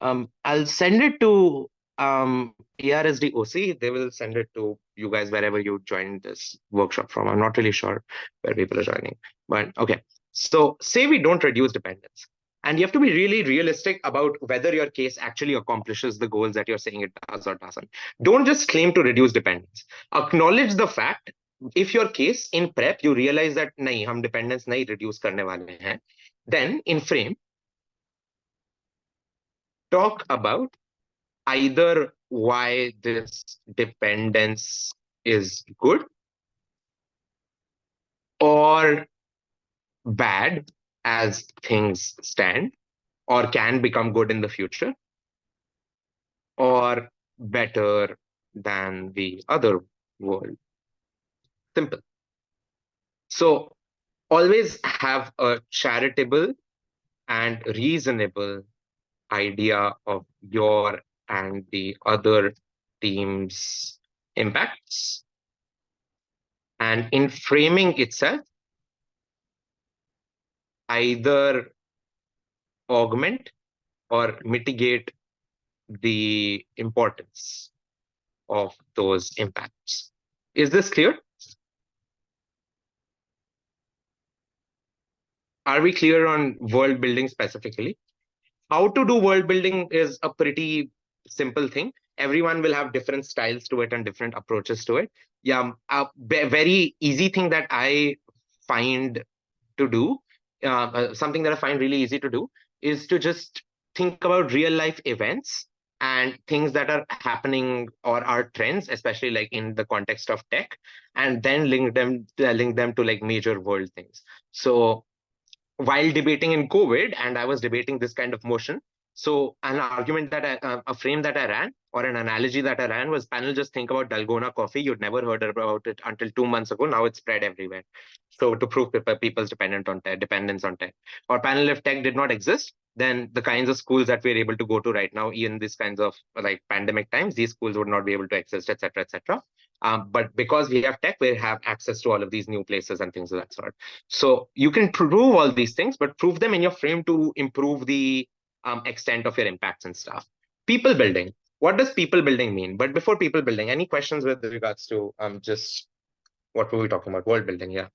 I'll send it to ARSDOC. They will send it to you guys wherever you join this workshop from. I'm not really sure where people are joining, but okay. So say we don't reduce dependence, and you have to be really realistic about whether your case actually accomplishes the goals that you're saying it does or doesn't. Don't just claim to reduce dependence. Acknowledge the fact. If your case in prep, you realize that nahi, hum dependence nahi reduce karne wale hain, then in frame, talk about either why this dependence is good or bad as things stand, or can become good in the future, or better than the other world. Simple. So always have a charitable and reasonable idea of your and the other team's impacts. And in framing itself, either augment or mitigate the importance of those impacts. Is this clear? Are we clear on world building specifically? How to do world building is a pretty simple thing. Everyone will have different styles to it and different approaches to it. Yeah, a very easy thing that I find to do, something that I find really easy to do, is to just think about real life events and things that are happening or are trends, especially like in the context of tech, and then link them to like major world things. So while debating in COVID, and I was debating this kind of motion. So an argument that a frame that I ran, or an analogy that I ran, was, panel, just think about Dalgona coffee. You'd never heard about it until 2 months ago. Now it's spread everywhere. So to prove people's dependence on tech. Or panel, if tech did not exist, then the kinds of schools that we're able to go to right now, in these kinds of like pandemic times, these schools would not be able to exist, etc., etc. But because we have tech, we have access to all of these new places and things of that sort. So you can prove all these things, but prove them in your frame to improve the extent of your impacts and stuff. People building. What does people building mean? But before people building, any questions with regards to just what were we talking about? World building, yeah.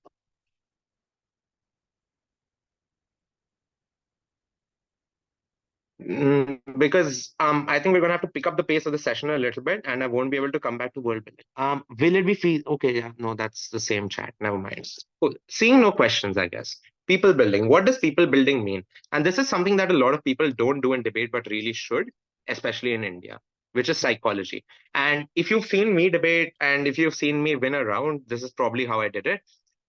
Because I think we're gonna have to pick up the pace of the session a little bit, and I won't be able to come back to world building. Will it be free? Okay, yeah, no, that's the same chat. Never mind. Cool. Seeing no questions, I guess. People building. What does people building mean? And this is something that a lot of people don't do in debate, but really should, especially in India, which is psychology. And if you've seen me debate, and if you've seen me win a round, this is probably how I did it,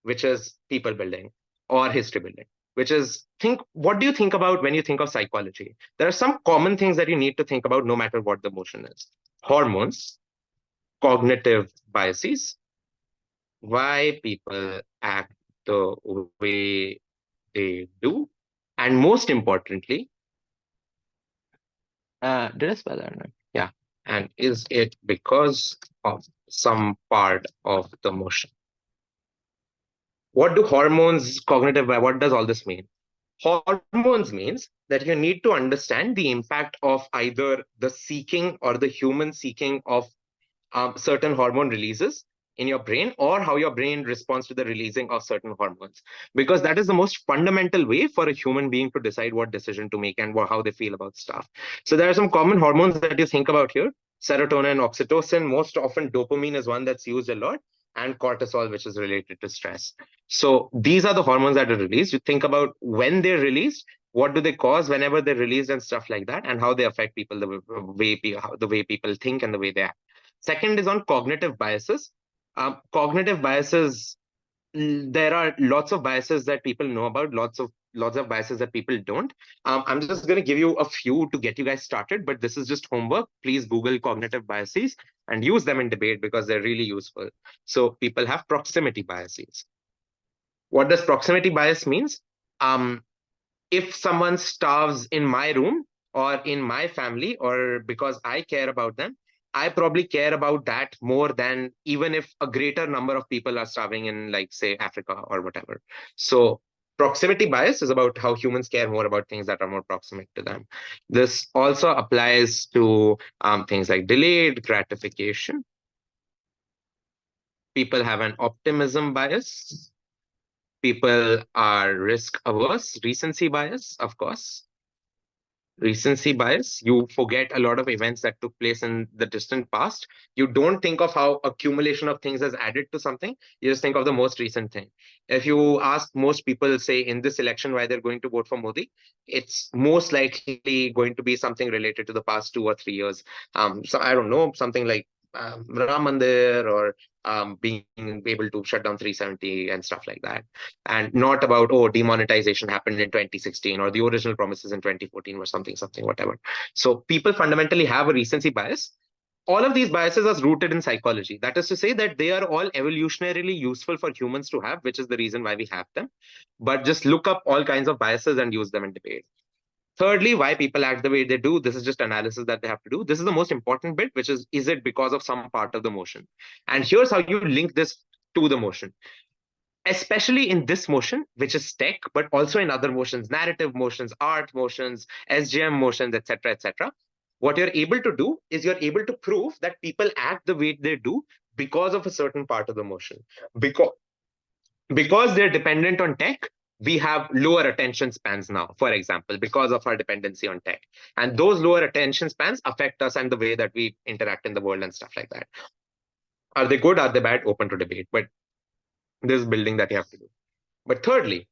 which is people building or history building. Which is, what do you think about when you think of psychology? There are some common things that you need to think about no matter what the motion is. Hormones, cognitive biases, why people act the way they do, and most importantly, did I spell that right? Yeah. And is it because of some part of the motion? What do hormones, cognitive, what does all this mean? Hormones means that you need to understand the impact of either the seeking or the human seeking of certain hormone releases in your brain, or how your brain responds to the releasing of certain hormones. Because that is the most fundamental way for a human being to decide what decision to make and how they feel about stuff. So there are some common hormones that you think about here. Serotonin, oxytocin, most often dopamine is one that's used a lot, and cortisol, which is related to stress. So these are the hormones that are released. You think about when they're released, what do they cause whenever they're released and stuff like that, and how they affect people, the way people think and the way they act. Second is on cognitive biases. Cognitive biases, there are lots of biases that people know about. Lots of lots of biases that people don't. I'm just going to give you a few to get you guys started, but this is just homework. Please Google cognitive biases and use them in debate because they're really useful. So people have proximity biases. What does proximity bias means? If someone starves in my room or in my family, or because I care about them, I probably care about that more than even if a greater number of people are starving in, like, say, Africa or whatever. So proximity bias is about how humans care more about things that are more proximate to them. This also applies to things like delayed gratification. People have an optimism bias. People are risk averse. Recency bias, of course. Recency bias, you forget a lot of events that took place in the distant past. You don't think of how accumulation of things has added to something. You just think of the most recent thing. If you ask most people, say, in this election why they're going to vote for Modi, it's most likely going to be something related to the past 2 or 3 years. So I don't know, something like Ram Mandir, or being able to shut down 370 and stuff like that, and not about, oh, demonetization happened in 2016 or the original promises in 2014 or something, whatever. So people fundamentally have a recency bias. All of these biases are rooted in psychology. That is to say that they are all evolutionarily useful for humans to have, which is the reason why we have them. But just look up all kinds of biases and use them in debate. Thirdly, why people act the way they do. This is just analysis that they have to do. This is the most important bit, which is it because of some part of the motion? And here's how you link this to the motion. Especially in this motion, which is tech, but also in other motions, narrative motions, art motions, SGM motions, etc., etc. What you're able to do is you're able to prove that people act the way they do because of a certain part of the motion. Because they're dependent on tech, we have lower attention spans now, for example, because of our dependency on tech. And those lower attention spans affect us and the way that we interact in the world and stuff like that. Are they good? Are they bad? Open to debate. But this is building that you have to do. But thirdly,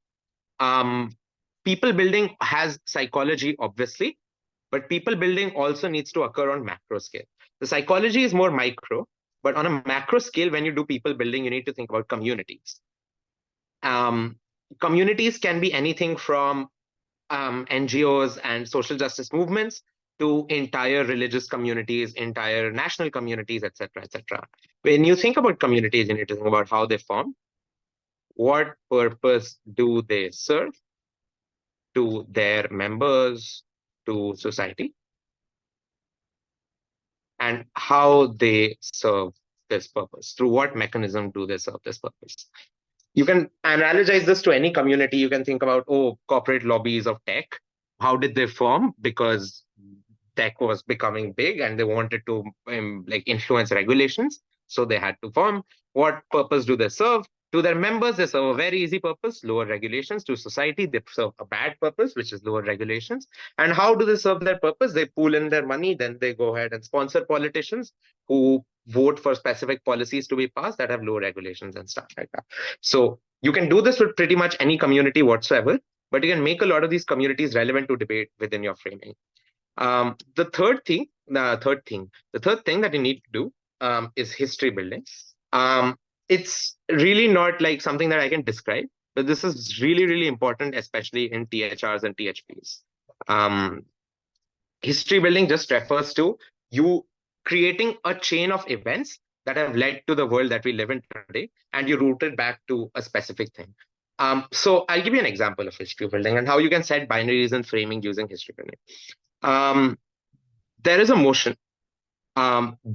people building has psychology, obviously, but people building also needs to occur on macro scale. The psychology is more micro, but on a macro scale, when you do people building, you need to think about communities. Communities can be anything from NGOs and social justice movements to entire religious communities, entire national communities, etc., etc. When you think about communities, you need to think about how they form, what purpose do they serve to their members, to society, and how they serve this purpose. Through what mechanism do they serve this purpose? You can analogize this to any community. You can think about, oh, corporate lobbies of tech. How did they form? Because tech was becoming big and they wanted to like influence regulations. So they had to form. What purpose do they serve? To their members, they serve a very easy purpose, lower regulations. To society, they serve a bad purpose, which is lower regulations. And how do they serve their purpose? They pool in their money, then they go ahead and sponsor politicians who vote for specific policies to be passed that have low regulations and stuff like that. So you can do this with pretty much any community whatsoever, but you can make a lot of these communities relevant to debate within your framing. The third thing that you need to do is history building. It's really not like something that I can describe, but this is really, really important, especially in THRs and THPs. History building just refers to you creating a chain of events that have led to the world that we live in today, and you root it back to a specific thing. So I'll give you an example of history building and how you can set binaries and framing using history building. There is a motion.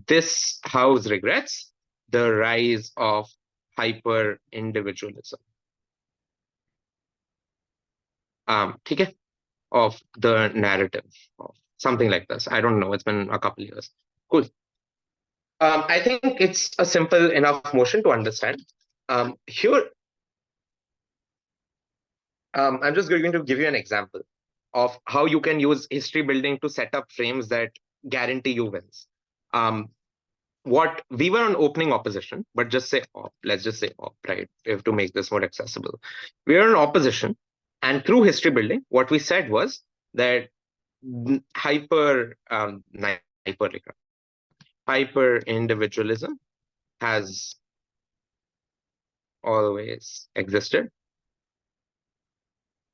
This house regrets the rise of hyper individualism. Okay, of the narrative, of something like this. I don't know. It's been a couple of years. Cool. I think it's a simple enough motion to understand. Here, I'm just going to give you an example of how you can use history building to set up frames that guarantee you wins. What we were on opening opposition, but just say op, let's just say op, right? We have to make this more accessible. We are in opposition, and through history building, what we said was that hyper individualism has always existed.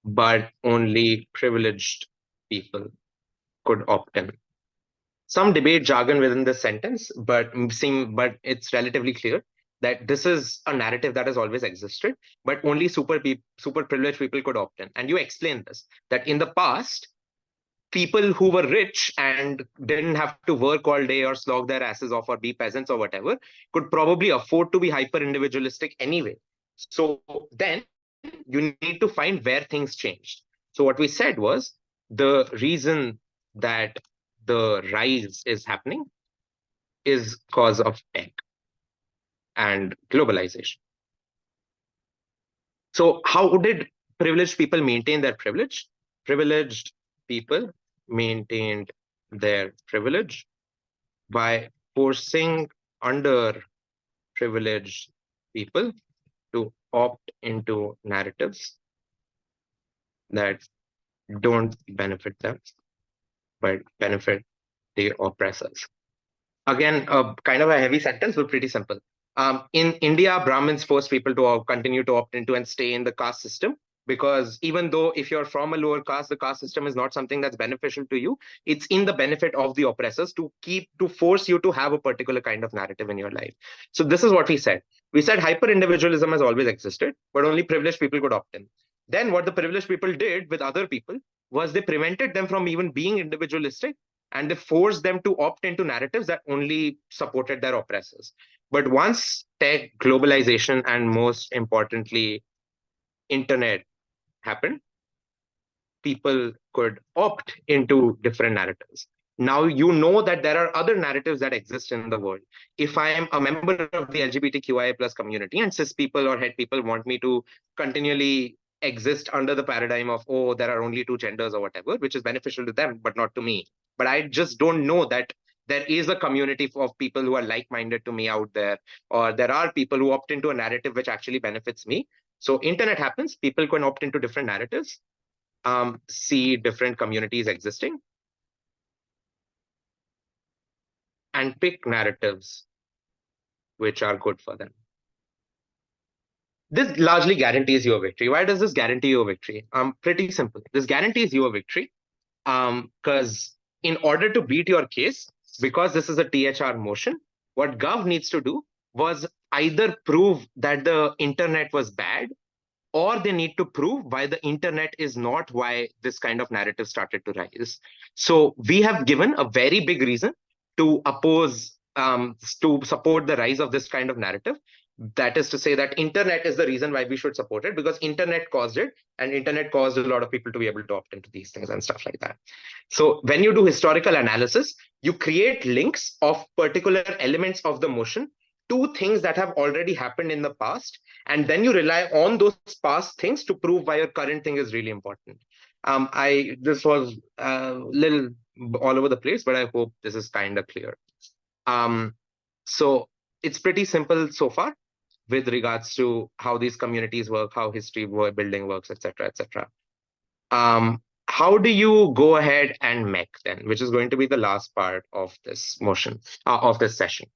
but only privileged people could opt in. Some debate jargon within this sentence, but it's relatively clear that this is a narrative that has always existed, but only super privileged people could opt in. And you explain this, that in the past, people who were rich and didn't have to work all day or slog their asses off or be peasants or whatever could probably afford to be hyper individualistic anyway. So then you need to find where things changed. So what we said was the reason that the rise is happening is cause of tech and globalization. So how did privileged people maintain their privilege? Privileged people maintained their privilege by forcing underprivileged people to opt into narratives that don't benefit them, but benefit the oppressors. Again, kind of a heavy sentence, but pretty simple. In India, Brahmins force people to continue to opt into and stay in the caste system, because even though if you're from a lower caste, the caste system is not something that's beneficial to you. It's in the benefit of the oppressors to force you to have a particular kind of narrative in your life. So this is what we said. We said hyper individualism has always existed, but only privileged people could opt in. Then what the privileged people did with other people was they prevented them from even being individualistic, and they forced them to opt into narratives that only supported their oppressors. But once tech, globalization, and most importantly, internet happened, people could opt into different narratives. Now you know that there are other narratives that exist in the world. If I am a member of the LGBTQIA plus community and cis people or het people want me to continually exist under the paradigm of, oh, there are only two genders or whatever, which is beneficial to them, but not to me. But I just don't know that there is a community of people who are like-minded to me out there, or there are people who opt into a narrative which actually benefits me. So internet happens, people can opt into different narratives, see different communities existing, and pick narratives which are good for them. This largely guarantees you a victory. Why does this guarantee you a victory? Pretty simple. This guarantees you a victory because in order to beat your case, because this is a THR motion, what Gov needs to do was either prove that the internet was bad, or they need to prove why the internet is not why this kind of narrative started to rise. So we have given a very big reason to oppose, to support the rise of this kind of narrative. That is to say that internet is the reason why we should support it, because internet caused it, and internet caused a lot of people to be able to opt into these things and stuff like that. So when you do historical analysis, you create links of particular elements of the motion to things that have already happened in the past, and then you rely on those past things to prove why your current thing is really important. This was a little all over the place, but I hope this is kind of clear. So it's pretty simple so far with regards to how these communities work, how history building works, etc., etc. How do you go ahead and mech then, which is going to be the last part of this motion, of this session?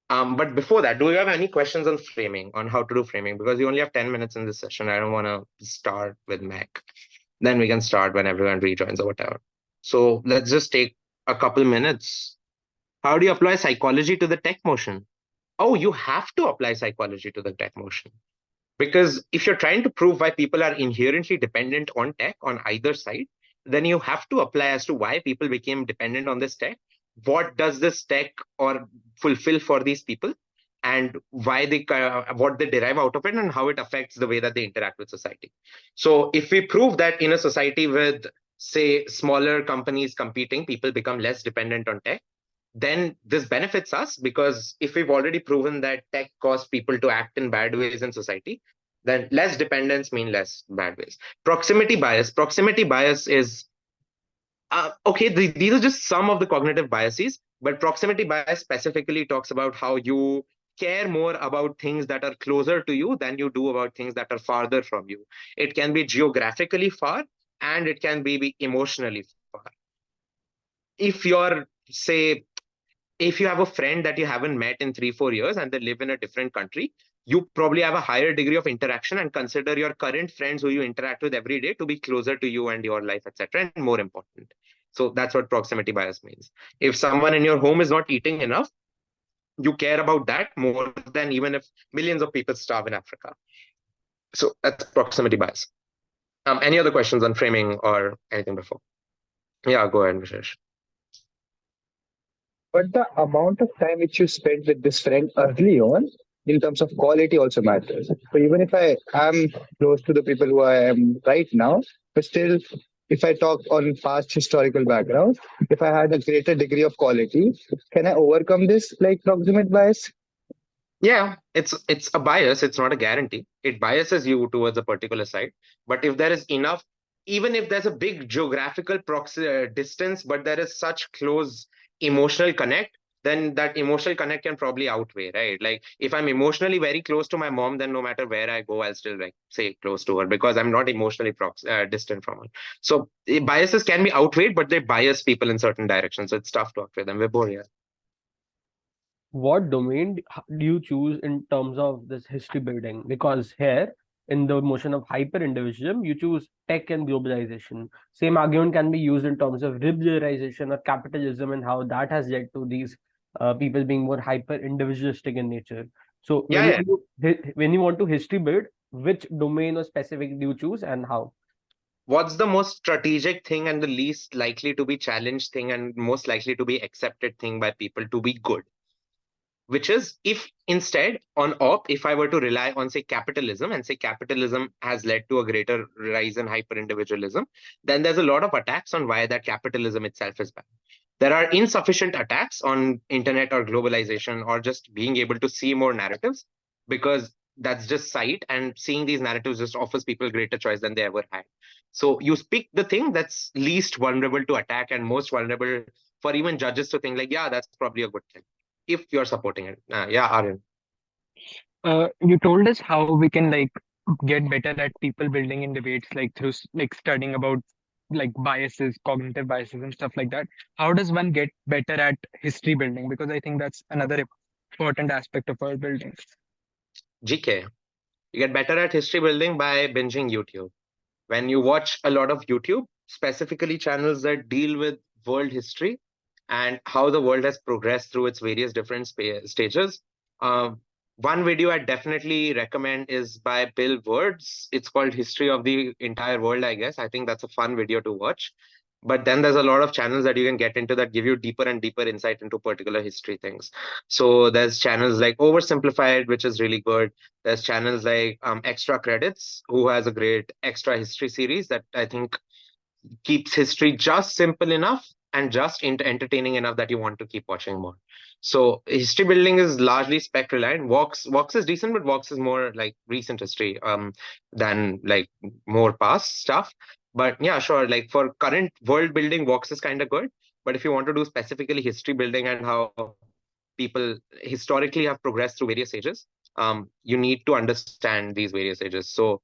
But before that, do you have any questions on framing, on how to do framing? Because you only have 10 minutes in this session. I don't want to start with mech. Then we can start when everyone rejoins or whatever. So let's just take a couple minutes. How do you apply psychology to the tech motion? Oh, you have to apply psychology to the tech motion. Because if you're trying to prove why people are inherently dependent on tech on either side, then you have to apply as to why people became dependent on this tech. What does this tech or fulfill for these people, and why they what they derive out of it, and how it affects the way that they interact with society. So if we prove that in a society with, say, smaller companies competing, people become less dependent on tech, then this benefits us, because if we've already proven that tech caused people to act in bad ways in society, then less dependence mean less bad ways. Proximity bias is okay, these are just some of the cognitive biases, but proximity bias specifically talks about how you care more about things that are closer to you than you do about things that are farther from you. It can be geographically far, and it can be emotionally far. If you're, say, if you have a friend that you haven't met in 3-4 years and they live in a different country, you probably have a higher degree of interaction and consider your current friends who you interact with every day to be closer to you and your life, etc., and more important. So that's what proximity bias means. If someone in your home is not eating enough, you care about that more than even if millions of people starve in Africa. So that's proximity bias. Any other questions on framing or anything before? Yeah, go ahead, Vishesh. But the amount of time which you spend with this friend early on, in terms of quality, also matters. So even if I am close to the people who I am right now, but still, if I talk on past historical background, if I had a greater degree of quality, can I overcome this like proximate bias? Yeah, it's a bias. It's not a guarantee. It biases you towards a particular side. But if there is enough, even if there's a big geographical distance, but there is such close emotional connect, then that emotional connect can probably outweigh, right? Like if I'm emotionally very close to my mom, then no matter where I go, I'll still like say close to her because I'm not emotionally distant from her. So biases can be outweighed, but they bias people in certain directions. So it's tough to outweigh them. Vibhor, yeah. What domain do you choose in terms of this history building? Because here, in the motion of hyper individualism, you choose tech and globalization. Same argument can be used in terms of liberalization or capitalism and how that has led to these people being more hyper individualistic in nature. So Yeah, yeah. when you want to history build, which domain or specific do you choose and how? What's the most strategic thing and the least likely to be challenged thing and most likely to be accepted thing by people to be good? Which is if instead on op, if I were to rely on say capitalism and say capitalism has led to a greater rise in hyper individualism, then there's a lot of attacks on why that capitalism itself is bad. There are insufficient attacks on internet or globalization or just being able to see more narratives because that's just sight, and seeing these narratives just offers people greater choice than they ever had. So you pick the thing that's least vulnerable to attack and most vulnerable for even judges to think like, yeah, that's probably a good thing if you're supporting it. Yeah, Aryan. You told us how we can like get better at people building in debates, like through like studying about like biases, cognitive biases, and stuff like that. How does one get better at history building? Because I think that's another important aspect of our building. GK. You get better at history building by binging YouTube. When you watch a lot of YouTube, specifically channels that deal with world history and how the world has progressed through its various different stages. One video I definitely recommend is by Bill Words. It's called History of the Entire World, I guess. I think that's a fun video to watch. But then there's a lot of channels that you can get into that give you deeper and deeper insight into particular history things. So there's channels like Oversimplified, which is really good. There's channels like Extra Credits, who has a great extra history series that I think keeps history just simple enough and just entertaining enough that you want to keep watching more. So history building is largely spec reliant. Vox is decent, but Vox is more like recent history than like more past stuff. But yeah, sure. Like for current world building, Vox is kind of good. But if you want to do specifically history building and how people historically have progressed through various ages, you need to understand these various ages. So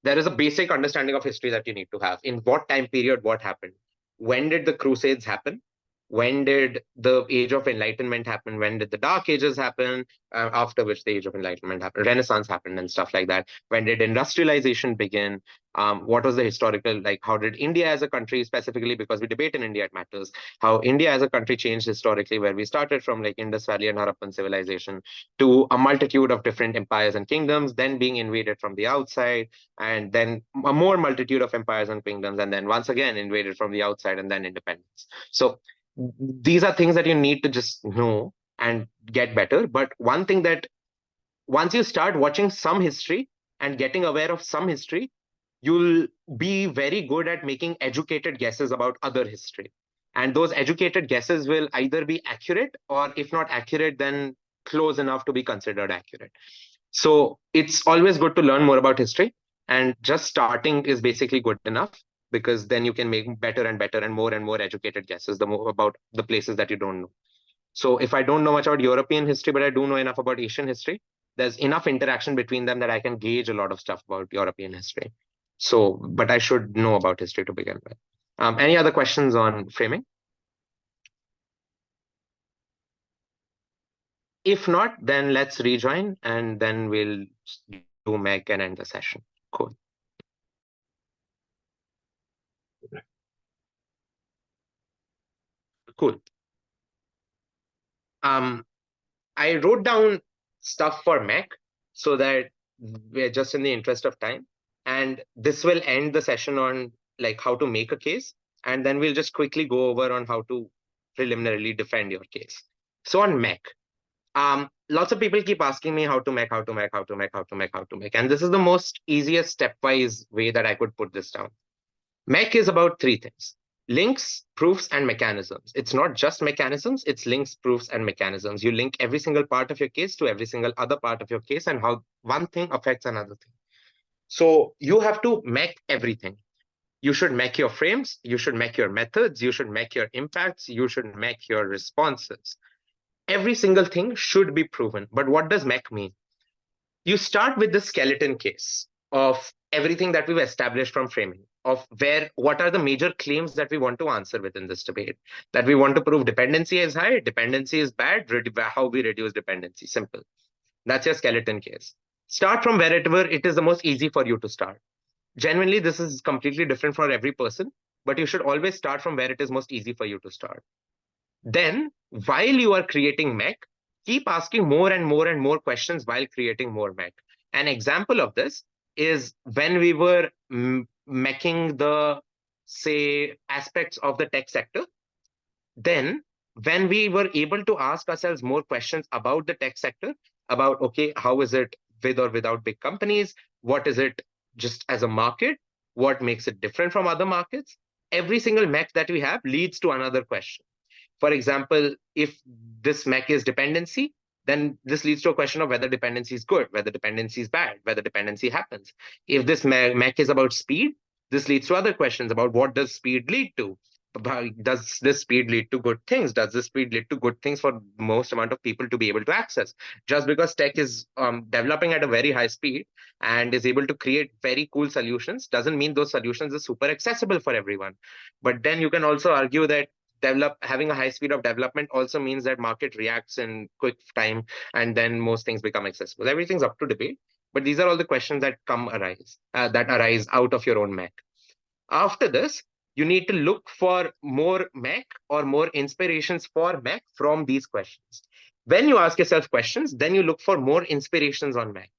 there is a basic understanding of history that you need to have. In what time period, what happened? When did the Crusades happen? When did the Age of Enlightenment happen? When did the Dark Ages happen? After which the Age of Enlightenment happened, Renaissance happened, and stuff like that. When did industrialization begin? What was the historical, like, how did India as a country, specifically because we debate in India, it matters, how India as a country changed historically, where we started from like Indus Valley and Harappan civilization to a multitude of different empires and kingdoms, then being invaded from the outside, and then a more multitude of empires and kingdoms, and then once again invaded from the outside, and then independence. So these are things that you need to just know and get better. But one thing that once you start watching some history and getting aware of some history, you'll be very good at making educated guesses about other history. And those educated guesses will either be accurate or, if not accurate, then close enough to be considered accurate. So it's always good to learn more about history. And just starting is basically good enough because then you can make better and more educated guesses the more about the places that you don't know. So if I don't know much about European history, but I do know enough about Asian history, there's enough interaction between them that I can gauge a lot of stuff about European history. So, but I should know about history to begin with. Any other questions on framing? If not, then let's rejoin and then we'll do MEC and end the session. Cool. Cool. I wrote down stuff for MEC so that we're just in the interest of time. And this will end the session on like how to make a case. And then we'll just quickly go over on how to preliminarily defend your case. So on MEC, lots of people keep asking me how to make. And this is the most easiest stepwise way that I could put this down. MEC is about three things: links, proofs, and mechanisms. It's not just mechanisms, it's links, proofs, and mechanisms. You link every single part of your case to every single other part of your case and how one thing affects another thing. So you have to MEC everything. You should MEC your frames, you should MEC your methods, you should MEC your impacts, you should MEC your responses. Every single thing should be proven. But what does MEC mean? You start with the skeleton case of everything that we've established from framing, of what are the major claims that we want to answer within this debate. That we want to prove dependency is high, dependency is bad, how we reduce dependency. Simple. That's your skeleton case. Start from wherever it is the most easy for you to start. Genuinely, this is completely different for every person, but you should always start from where it is most easy for you to start. Then, while you are creating MEC, keep asking more and more and more questions while creating more MEC. An example of this is when we were MECing the, say, aspects of the tech sector. Then, when we were able to ask ourselves more questions about the tech sector, about, okay, how is it with or without big companies? What is it just as a market? What makes it different from other markets? Every single MEC that we have leads to another question. For example, if this MEC is dependency, then this leads to a question of whether dependency is good, whether dependency is bad, whether dependency happens. If this MEC is about speed, this leads to other questions about what does speed lead to? Does this speed lead to good things? Does this speed lead to good things for most amount of people to be able to access? Just because tech is developing at a very high speed and is able to create very cool solutions doesn't mean those solutions are super accessible for everyone. But then you can also argue that having a high speed of development also means that market reacts in quick time and then most things become accessible. Everything's up to debate, but these are all the questions that arise out of your own MEC. After this, you need to look for more MEC or more inspirations for MEC from these questions. When you ask yourself questions, then you look for more inspirations on MEC.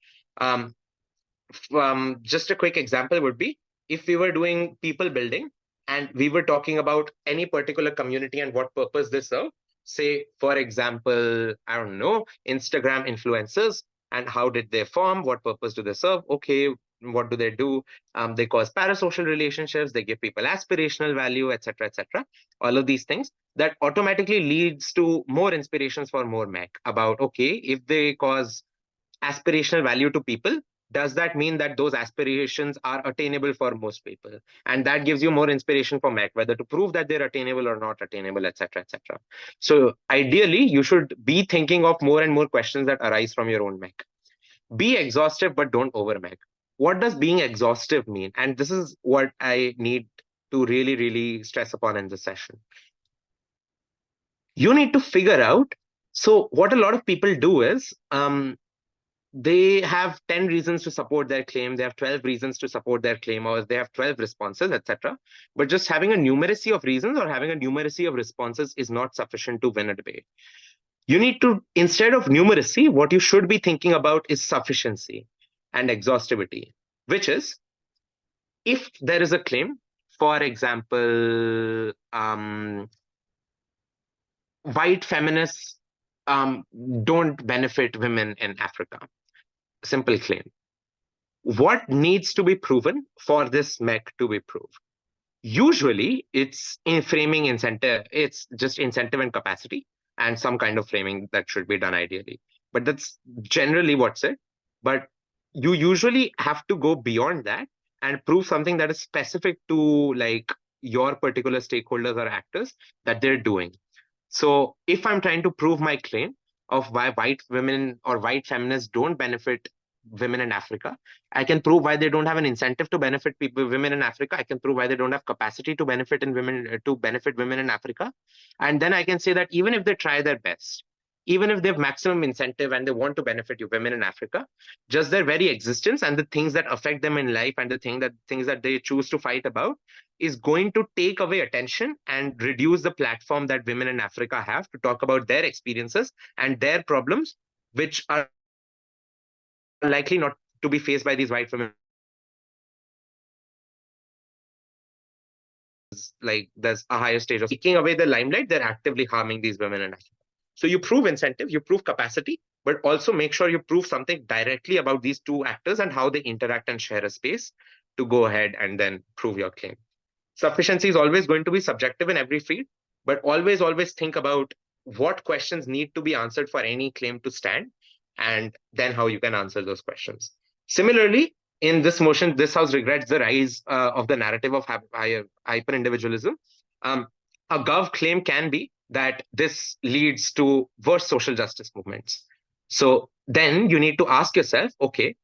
Just a quick example would be if we were doing people building and we were talking about any particular community and what purpose they serve. Say, for example, I don't know, Instagram influencers and how did they form? What purpose do they serve? Okay, what do? They cause parasocial relationships, they give people aspirational value, etc., etc. All of these things that automatically leads to more inspirations for more MEC about, okay, if they cause aspirational value to people, does that mean that those aspirations are attainable for most people? And that gives you more inspiration for MEC, whether to prove that they're attainable or not attainable, etc., etc. So ideally, you should be thinking of more and more questions that arise from your own MEC. Be exhaustive, but don't over MEC. What does being exhaustive mean? And this is what I need to really, really stress upon in this session. You need to figure out, so what a lot of people do is, they have 10 reasons to support their claim, they have 12 reasons to support their claim, or they have 12 responses, etc. But just having a numeracy of reasons or having a numeracy of responses is not sufficient to win a debate. You need to, instead of numeracy, what you should be thinking about is sufficiency and exhaustivity, which is, if there is a claim, for example, white feminists don't benefit women in Africa. Simple claim. What needs to be proven for this MEC to be proved? Usually, it's in framing incentive. It's just incentive and capacity and some kind of framing that should be done ideally. But that's generally what's it. But you usually have to go beyond that and prove something that is specific to like your particular stakeholders or actors that they're doing. So if I'm trying to prove my claim of why white women or white feminists don't benefit women in Africa, I can prove why they don't have an incentive to benefit women in Africa. I can prove why they don't have capacity to benefit women in Africa. And then I can say that even if they try their best, even if they have maximum incentive and they want to benefit you, women in Africa, just their very existence and the things that affect them in life and the things that they choose to fight about is going to take away attention and reduce the platform that women in Africa have to talk about their experiences and their problems, which are likely not to be faced by these white women. Like there's a higher stage of taking away the limelight, they're actively harming these women in Africa. So you prove incentive, you prove capacity, but also make sure you prove something directly about these two actors and how they interact and share a space to go ahead and then prove your claim. Sufficiency is always going to be subjective in every field, but always think about what questions need to be answered for any claim to stand, and then how you can answer those questions. Similarly, in this motion, this house regrets the rise of the narrative of hyper-individualism. A gov claim can be that this leads to worse social justice movements. So then you need to ask yourself, okay,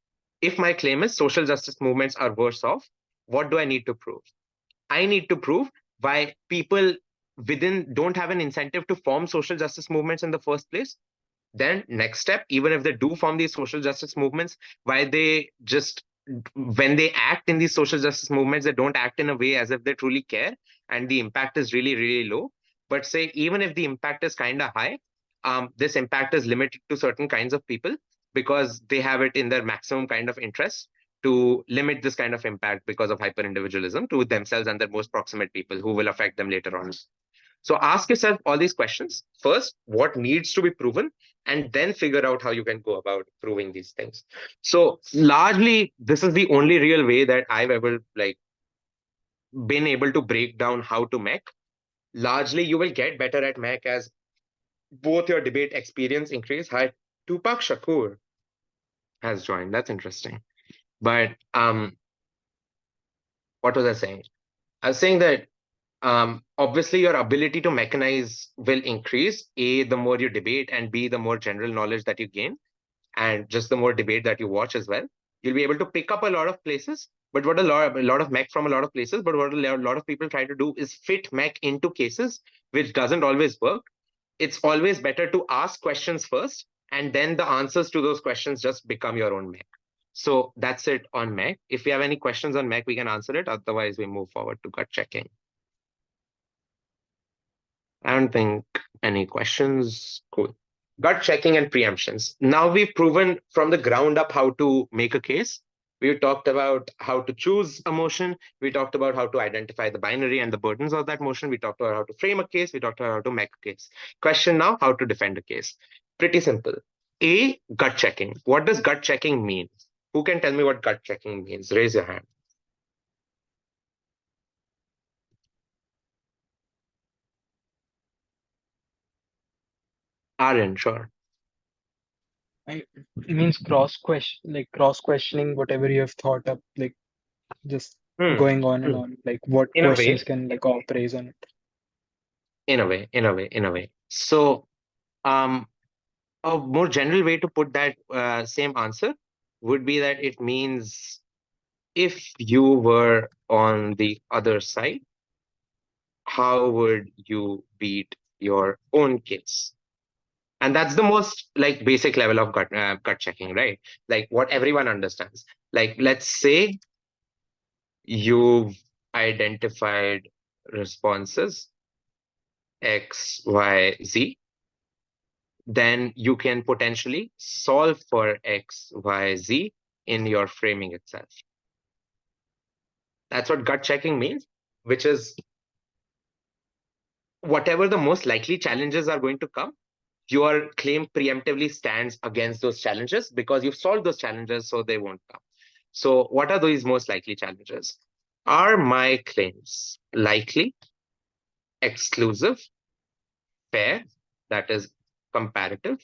if my claim is social justice movements are worse off, what do I need to prove? I need to prove why people within don't have an incentive to form social justice movements in the first place. Then next step, even if they do form these social justice movements, why they just, when they act in these social justice movements, they don't act in a way as if they truly care and the impact is really low. But say, even if the impact is kind of high, this impact is limited to certain kinds of people because they have it in their maximum kind of interest to limit this kind of impact because of hyper-individualism to themselves and their most proximate people who will affect them later on. So ask yourself all these questions. First, what needs to be proven? And then figure out how you can go about proving these things. So largely, this is the only real way that I've ever been able to break down how to mech. Largely, you will get better at mech as both your debate experience increase. Hi, Tupac Shakur has joined. That's interesting. But what was I saying? I was saying that obviously your ability to mechanize will increase, A, the more you debate, and B, the more general knowledge that you gain, and just the more debate that you watch as well. You'll be able to pick up a lot of places, but what a lot of mech from a lot of places, but what a lot of people try to do is fit mech into cases, which doesn't always work. It's always better to ask questions first, and then the answers to those questions just become your own mech. So that's it on mech. If we have any questions on mech, we can answer it. Otherwise, we move forward to gut checking. I don't think any questions. Cool. Gut checking and preemptions. Now we've proven from the ground up how to make a case. We talked about how to choose a motion. We talked about how to identify the binary and the burdens of that motion. We talked about how to frame a case. We talked about how to make a case. Question now, how to defend a case. Pretty simple. A, gut checking. What does gut checking mean? Who can tell me what gut checking means? Raise your hand. Aryan, sure. It means cross questioning whatever you have thought up, like just going on and on, like what In a questions way. can like operate on it. In a way. So, a more general way to put that same answer would be that it means if you were on the other side, how would you beat your own case? And that's the most basic level of gut checking, right? Like what everyone understands. Like let's say you've identified responses X, Y, Z, then you can potentially solve for X, Y, Z in your framing itself. That's what gut checking means, which is whatever the most likely challenges are going to come, your claim preemptively stands against those challenges because you've solved those challenges, so they won't come. So what are these most likely challenges? Are my claims likely, exclusive, fair, that is comparative,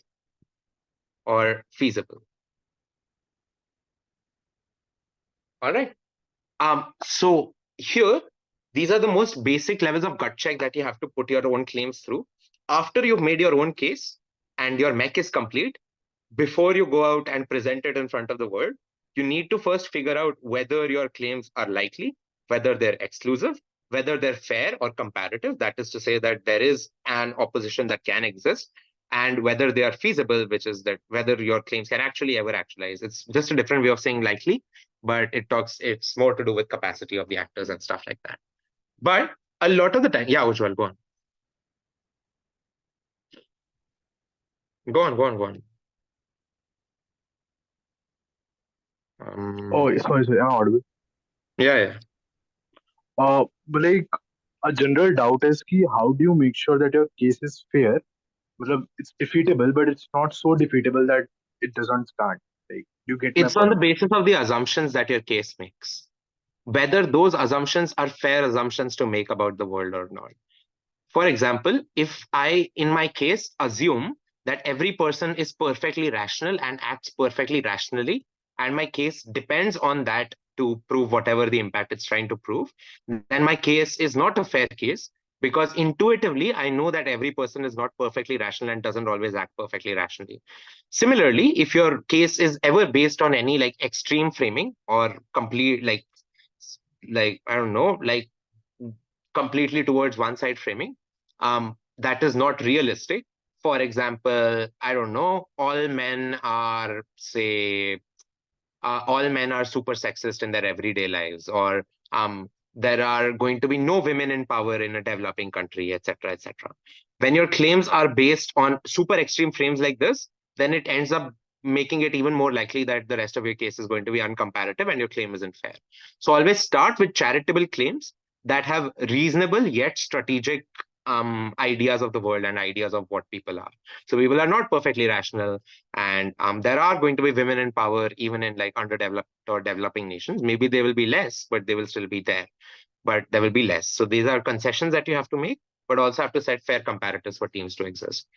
or feasible? All right. So here, these are the most basic levels of gut check that you have to put your own claims through. After you've made your own case and your mech is complete, before you go out and present it in front of the world, you need to first figure out whether your claims are likely, whether they're exclusive, whether they're fair or comparative. That is to say that there is an opposition that can exist, and whether they are feasible, which is that whether your claims can actually ever actualize. It's just a different way of saying likely, but it's more to do with capacity of the actors and stuff like that. But a lot of the time, yeah, Ujjwal, go on. Go on. Oh, sorry, I'm audible. Yeah. But like a general doubt is ki how do you make sure that your case is fair? Well, it's defeatable, but it's not so defeatable that it doesn't stand. Like, you get my It's on the point. basis of the assumptions that your case makes, whether those assumptions are fair assumptions to make about the world or not. For example, if I, in my case, assume that every person is perfectly rational and acts perfectly rationally, and my case depends on that to prove whatever the impact it's trying to prove, then my case is not a fair case, because intuitively I know that every person is not perfectly rational and doesn't always act perfectly rationally. Similarly, if your case is ever based on any like extreme framing or complete like I don't know, like completely towards one side framing, that is not realistic. For example, I don't know, all men are, say, all men are super sexist in their everyday lives, or there are going to be no women in power in a developing country, etc., etc. When your claims are based on super extreme frames like this, then it ends up making it even more likely that the rest of your case is going to be uncomparative and your claim isn't fair. So always start with charitable claims that have reasonable yet strategic ideas of the world and ideas of what people are. So people are not perfectly rational, and there are going to be women in power even in like underdeveloped or developing nations. Maybe they will be less, but they will still be there. But there will be less. So these are concessions that you have to make, but also have to set fair comparatives for teams to exist.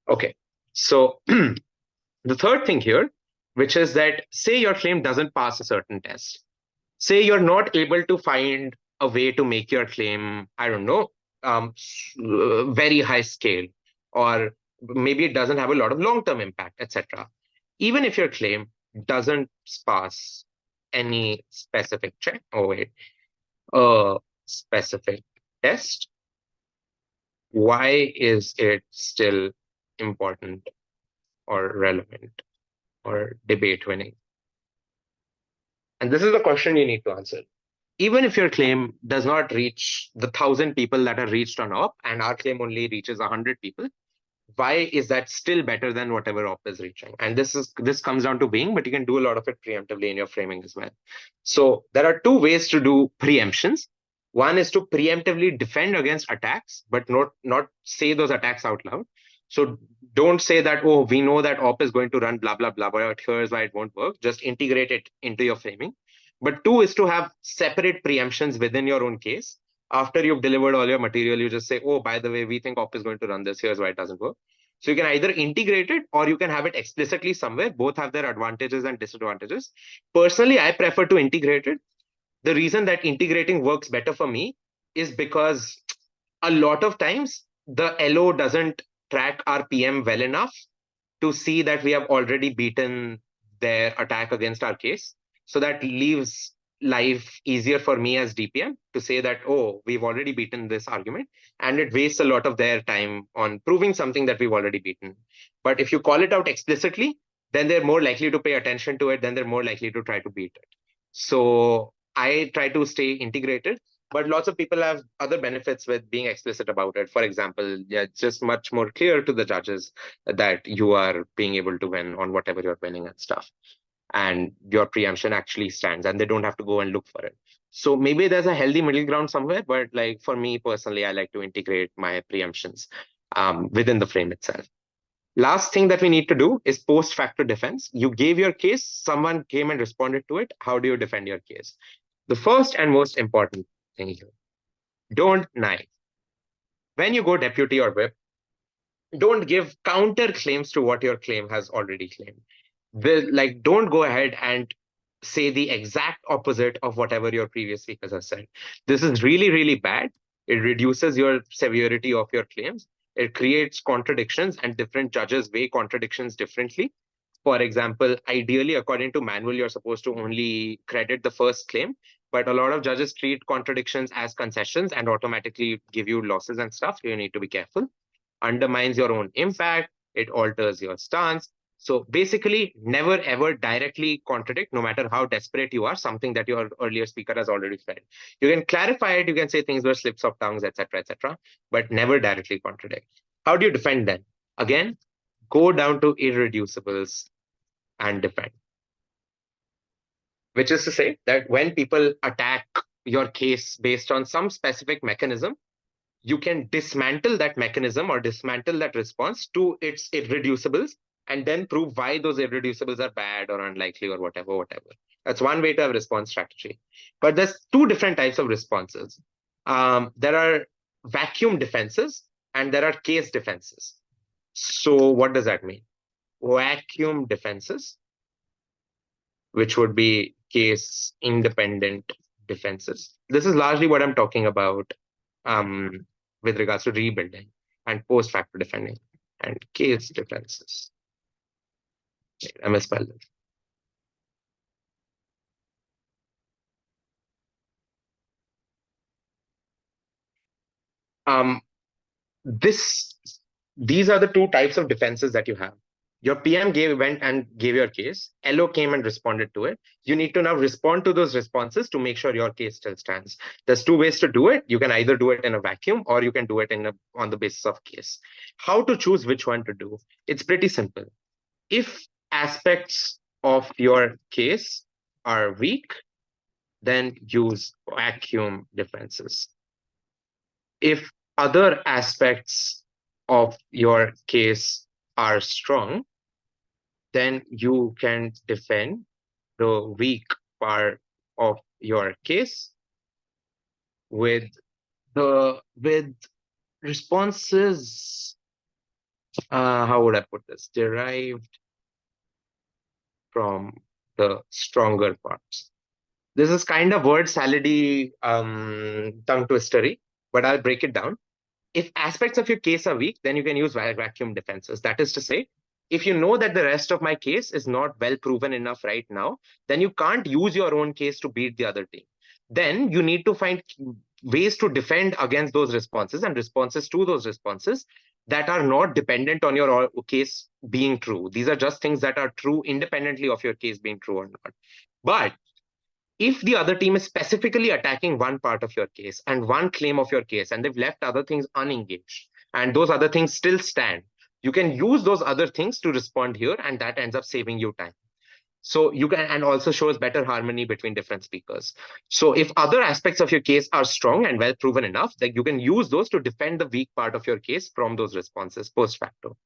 Okay. So the third thing here, which is that say your claim doesn't pass a certain test. Say you're not able to find a way to make your claim, I don't know, very high scale, or maybe it doesn't have a lot of long-term impact, etc. Even if your claim doesn't pass any specific check, a specific test, why is it still important or relevant or debate winning? And this is the question you need to answer. Even if your claim does not reach the 1,000 people that are reached on OP, and our claim only reaches 100 people, why is that still better than whatever OP is reaching? And this comes down to being, but you can do a lot of it preemptively in your framing as well. So there are two ways to do preemptions. One is to preemptively defend against attacks, but not say those attacks out loud. So don't say that, oh, we know that OP is going to run blah, blah, blah, but here's why it won't work. Just integrate it into your framing. But two is to have separate preemptions within your own case. After you've delivered all your material, you just say, oh, by the way, we think OP is going to run this. Here's why it doesn't work. So you can either integrate it or you can have it explicitly somewhere. Both have their advantages and disadvantages. Personally, I prefer to integrate it. The reason that integrating works better for me is because a lot of times the LO doesn't track our PM well enough to see that we have already beaten their attack against our case. So that leaves life easier for me as DPM to say that, oh, we've already beaten this argument, and it wastes a lot of their time on proving something that we've already beaten. But if you call it out explicitly, then they're more likely to pay attention to it, then they're more likely to try to beat it. So I try to stay integrated, but lots of people have other benefits with being explicit about it. For example, yeah, it's just much more clear to the judges that you are being able to win on whatever you're winning and stuff. And your preemption actually stands and they don't have to go and look for it. So maybe there's a healthy middle ground somewhere, but like for me personally, I like to integrate my preemptions within the frame itself. Last thing that we need to do is post facto defense. You gave your case, someone came and responded to it. How do you defend your case? The first and most important thing here, don't knife. When you go deputy or whip, don't give counter claims to what your claim has already claimed. Don't go ahead and say the exact opposite of whatever your previous speakers have said. This is really, really bad. It reduces your severity of your claims. It creates contradictions, and different judges weigh contradictions differently. For example, ideally, according to manual, you're supposed to only credit the first claim, but a lot of judges treat contradictions as concessions and automatically give you losses and stuff. You need to be careful. Undermines your own impact, it alters your stance. So basically, never ever directly contradict, no matter how desperate you are, something that your earlier speaker has already said. You can clarify it, you can say things were slips of tongues, etc., but never directly contradict. How do you defend then? Again, go down to irreducibles and defend. Which is to say that when people attack your case based on some specific mechanism, you can dismantle that mechanism or dismantle that response to its irreducibles and then prove why those irreducibles are bad or unlikely or whatever. That's one way to have response strategy. But there's two different types of responses. There are vacuum defenses and there are case defenses. So what does that mean? Vacuum defenses, which would be case independent defenses. This is largely what I'm talking about with regards to rebuilding and post facto defending and case defenses. I misspelled it. These are the two types of defenses that you have. Your PM went and gave your case. LO came and responded to it. You need to now respond to those responses to make sure your case still stands. There's two ways to do it. You can either do it in a vacuum or you can do it on the basis of case. How to choose which one to do? It's pretty simple. If aspects of your case are weak, then use vacuum defenses. If other aspects of your case are strong, then you can defend the weak part of your case with responses. How would I put this? Derived from the stronger parts. This is kind of word salady, tongue twistery, but I'll break it down. If aspects of your case are weak, then you can use vacuum defenses. That is to say, if you know that the rest of my case is not well proven enough right now, then you can't use your own case to beat the other team. Then you need to find ways to defend against those responses and responses to those responses that are not dependent on your case being true. These are just things that are true independently of your case being true or not. But if the other team is specifically attacking one part of your case and one claim of your case, and they've left other things unengaged, and those other things still stand, you can use those other things to respond here, and that ends up saving you time. So you can, and also shows better harmony between different speakers. So if other aspects of your case are strong and well proven enough, that you can use those to defend the weak part of your case from those responses post facto.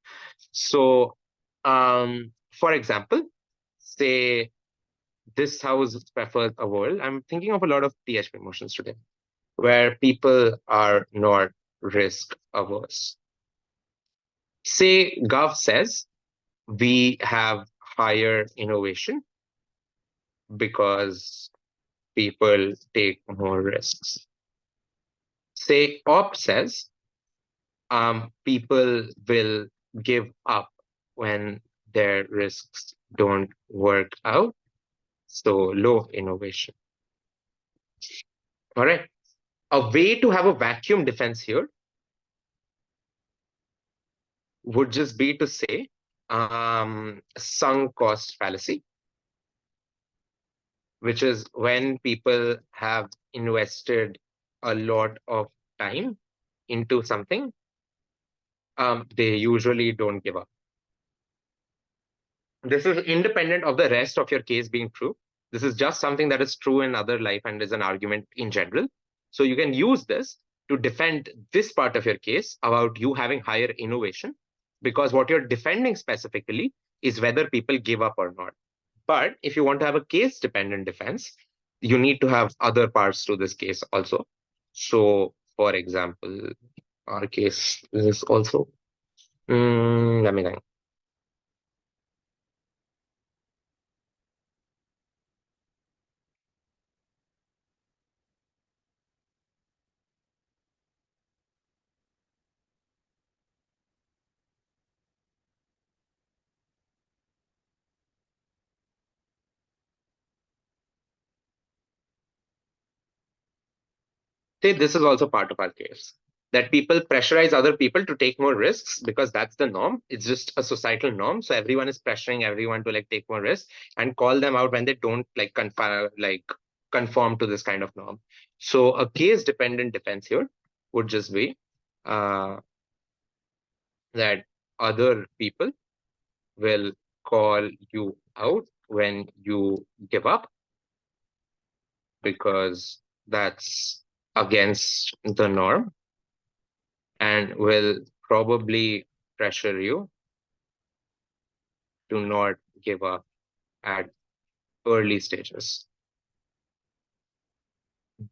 So, for example, say this house prefers a world. I'm thinking of a lot of PHP motions today, where people are not risk averse. Say Gov says we have higher innovation because people take more risks. Say Op says people will give up when their risks don't work out. So low innovation. All right. A way to have a vacuum defense here would just be to say sunk cost fallacy, which is when people have invested a lot of time into something, they usually don't give up. This is independent of the rest of your case being true. This is just something that is true in other life and is an argument in general. So you can use this to defend this part of your case about you having higher innovation, because what you're defending specifically is whether people give up or not. But if you want to have a case dependent defense, you need to have other parts to this case also. So, for example, our case is also, let me think. Say this is also part of our case. that people pressurize other people to take more risks because that's the norm. It's just a societal norm. So everyone is pressuring everyone to like take more risks and call them out when they don't like conform to this kind of norm. So a case dependent defense here would just be that other people will call you out when you give up because that's against the norm and will probably pressure you to not give up at early stages.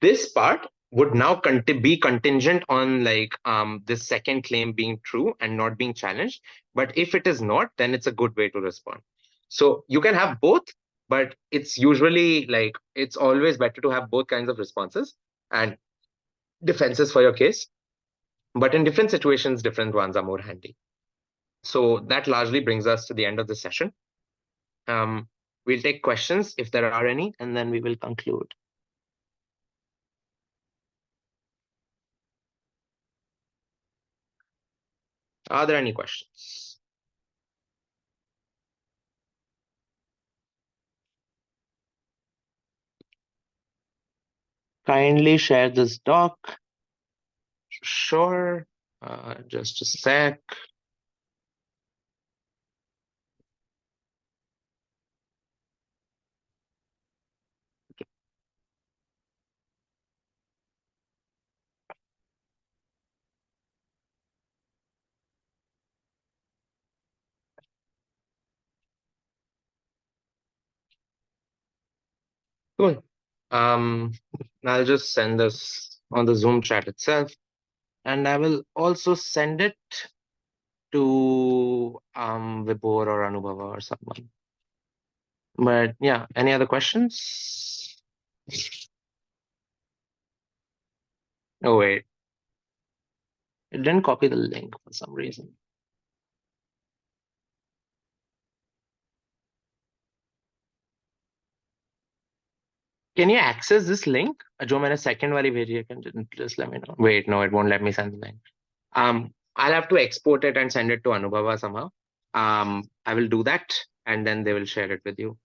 This part would now be contingent on like this second claim being true and not being challenged. But if it is not, then it's a good way to respond. So you can have both, but it's usually like it's always better to have both kinds of responses and defenses for your case. But in different situations, different ones are more handy. So that largely brings us to the end of the session. We'll take questions if there are any, and then we will conclude. Are there any questions? Kindly share this doc. Sure. Just a sec. Cool. I'll just send this on the Zoom chat itself, and I will also send it to Vibhor or Anubhava or someone. But yeah, any other questions? Oh wait, it didn't copy the link for some reason. Can you access this link? जो मैंने second वाली भेजी है, can just let me know. Wait, no, it won't let me send the link. I'll have to export it and send it to Anubhava somehow. I will do that, and then they will share it with you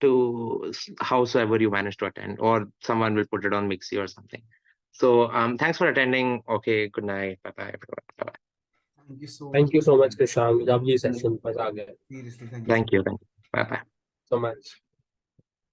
to howsoever you manage to attend, or someone will put it on Mixi or something. So thanks for attending. Okay, good night. Bye bye everyone. Bye bye. Thank you so much, Krishaang. Lovely session. मजा आ गया. Thank you. Bye bye. So much.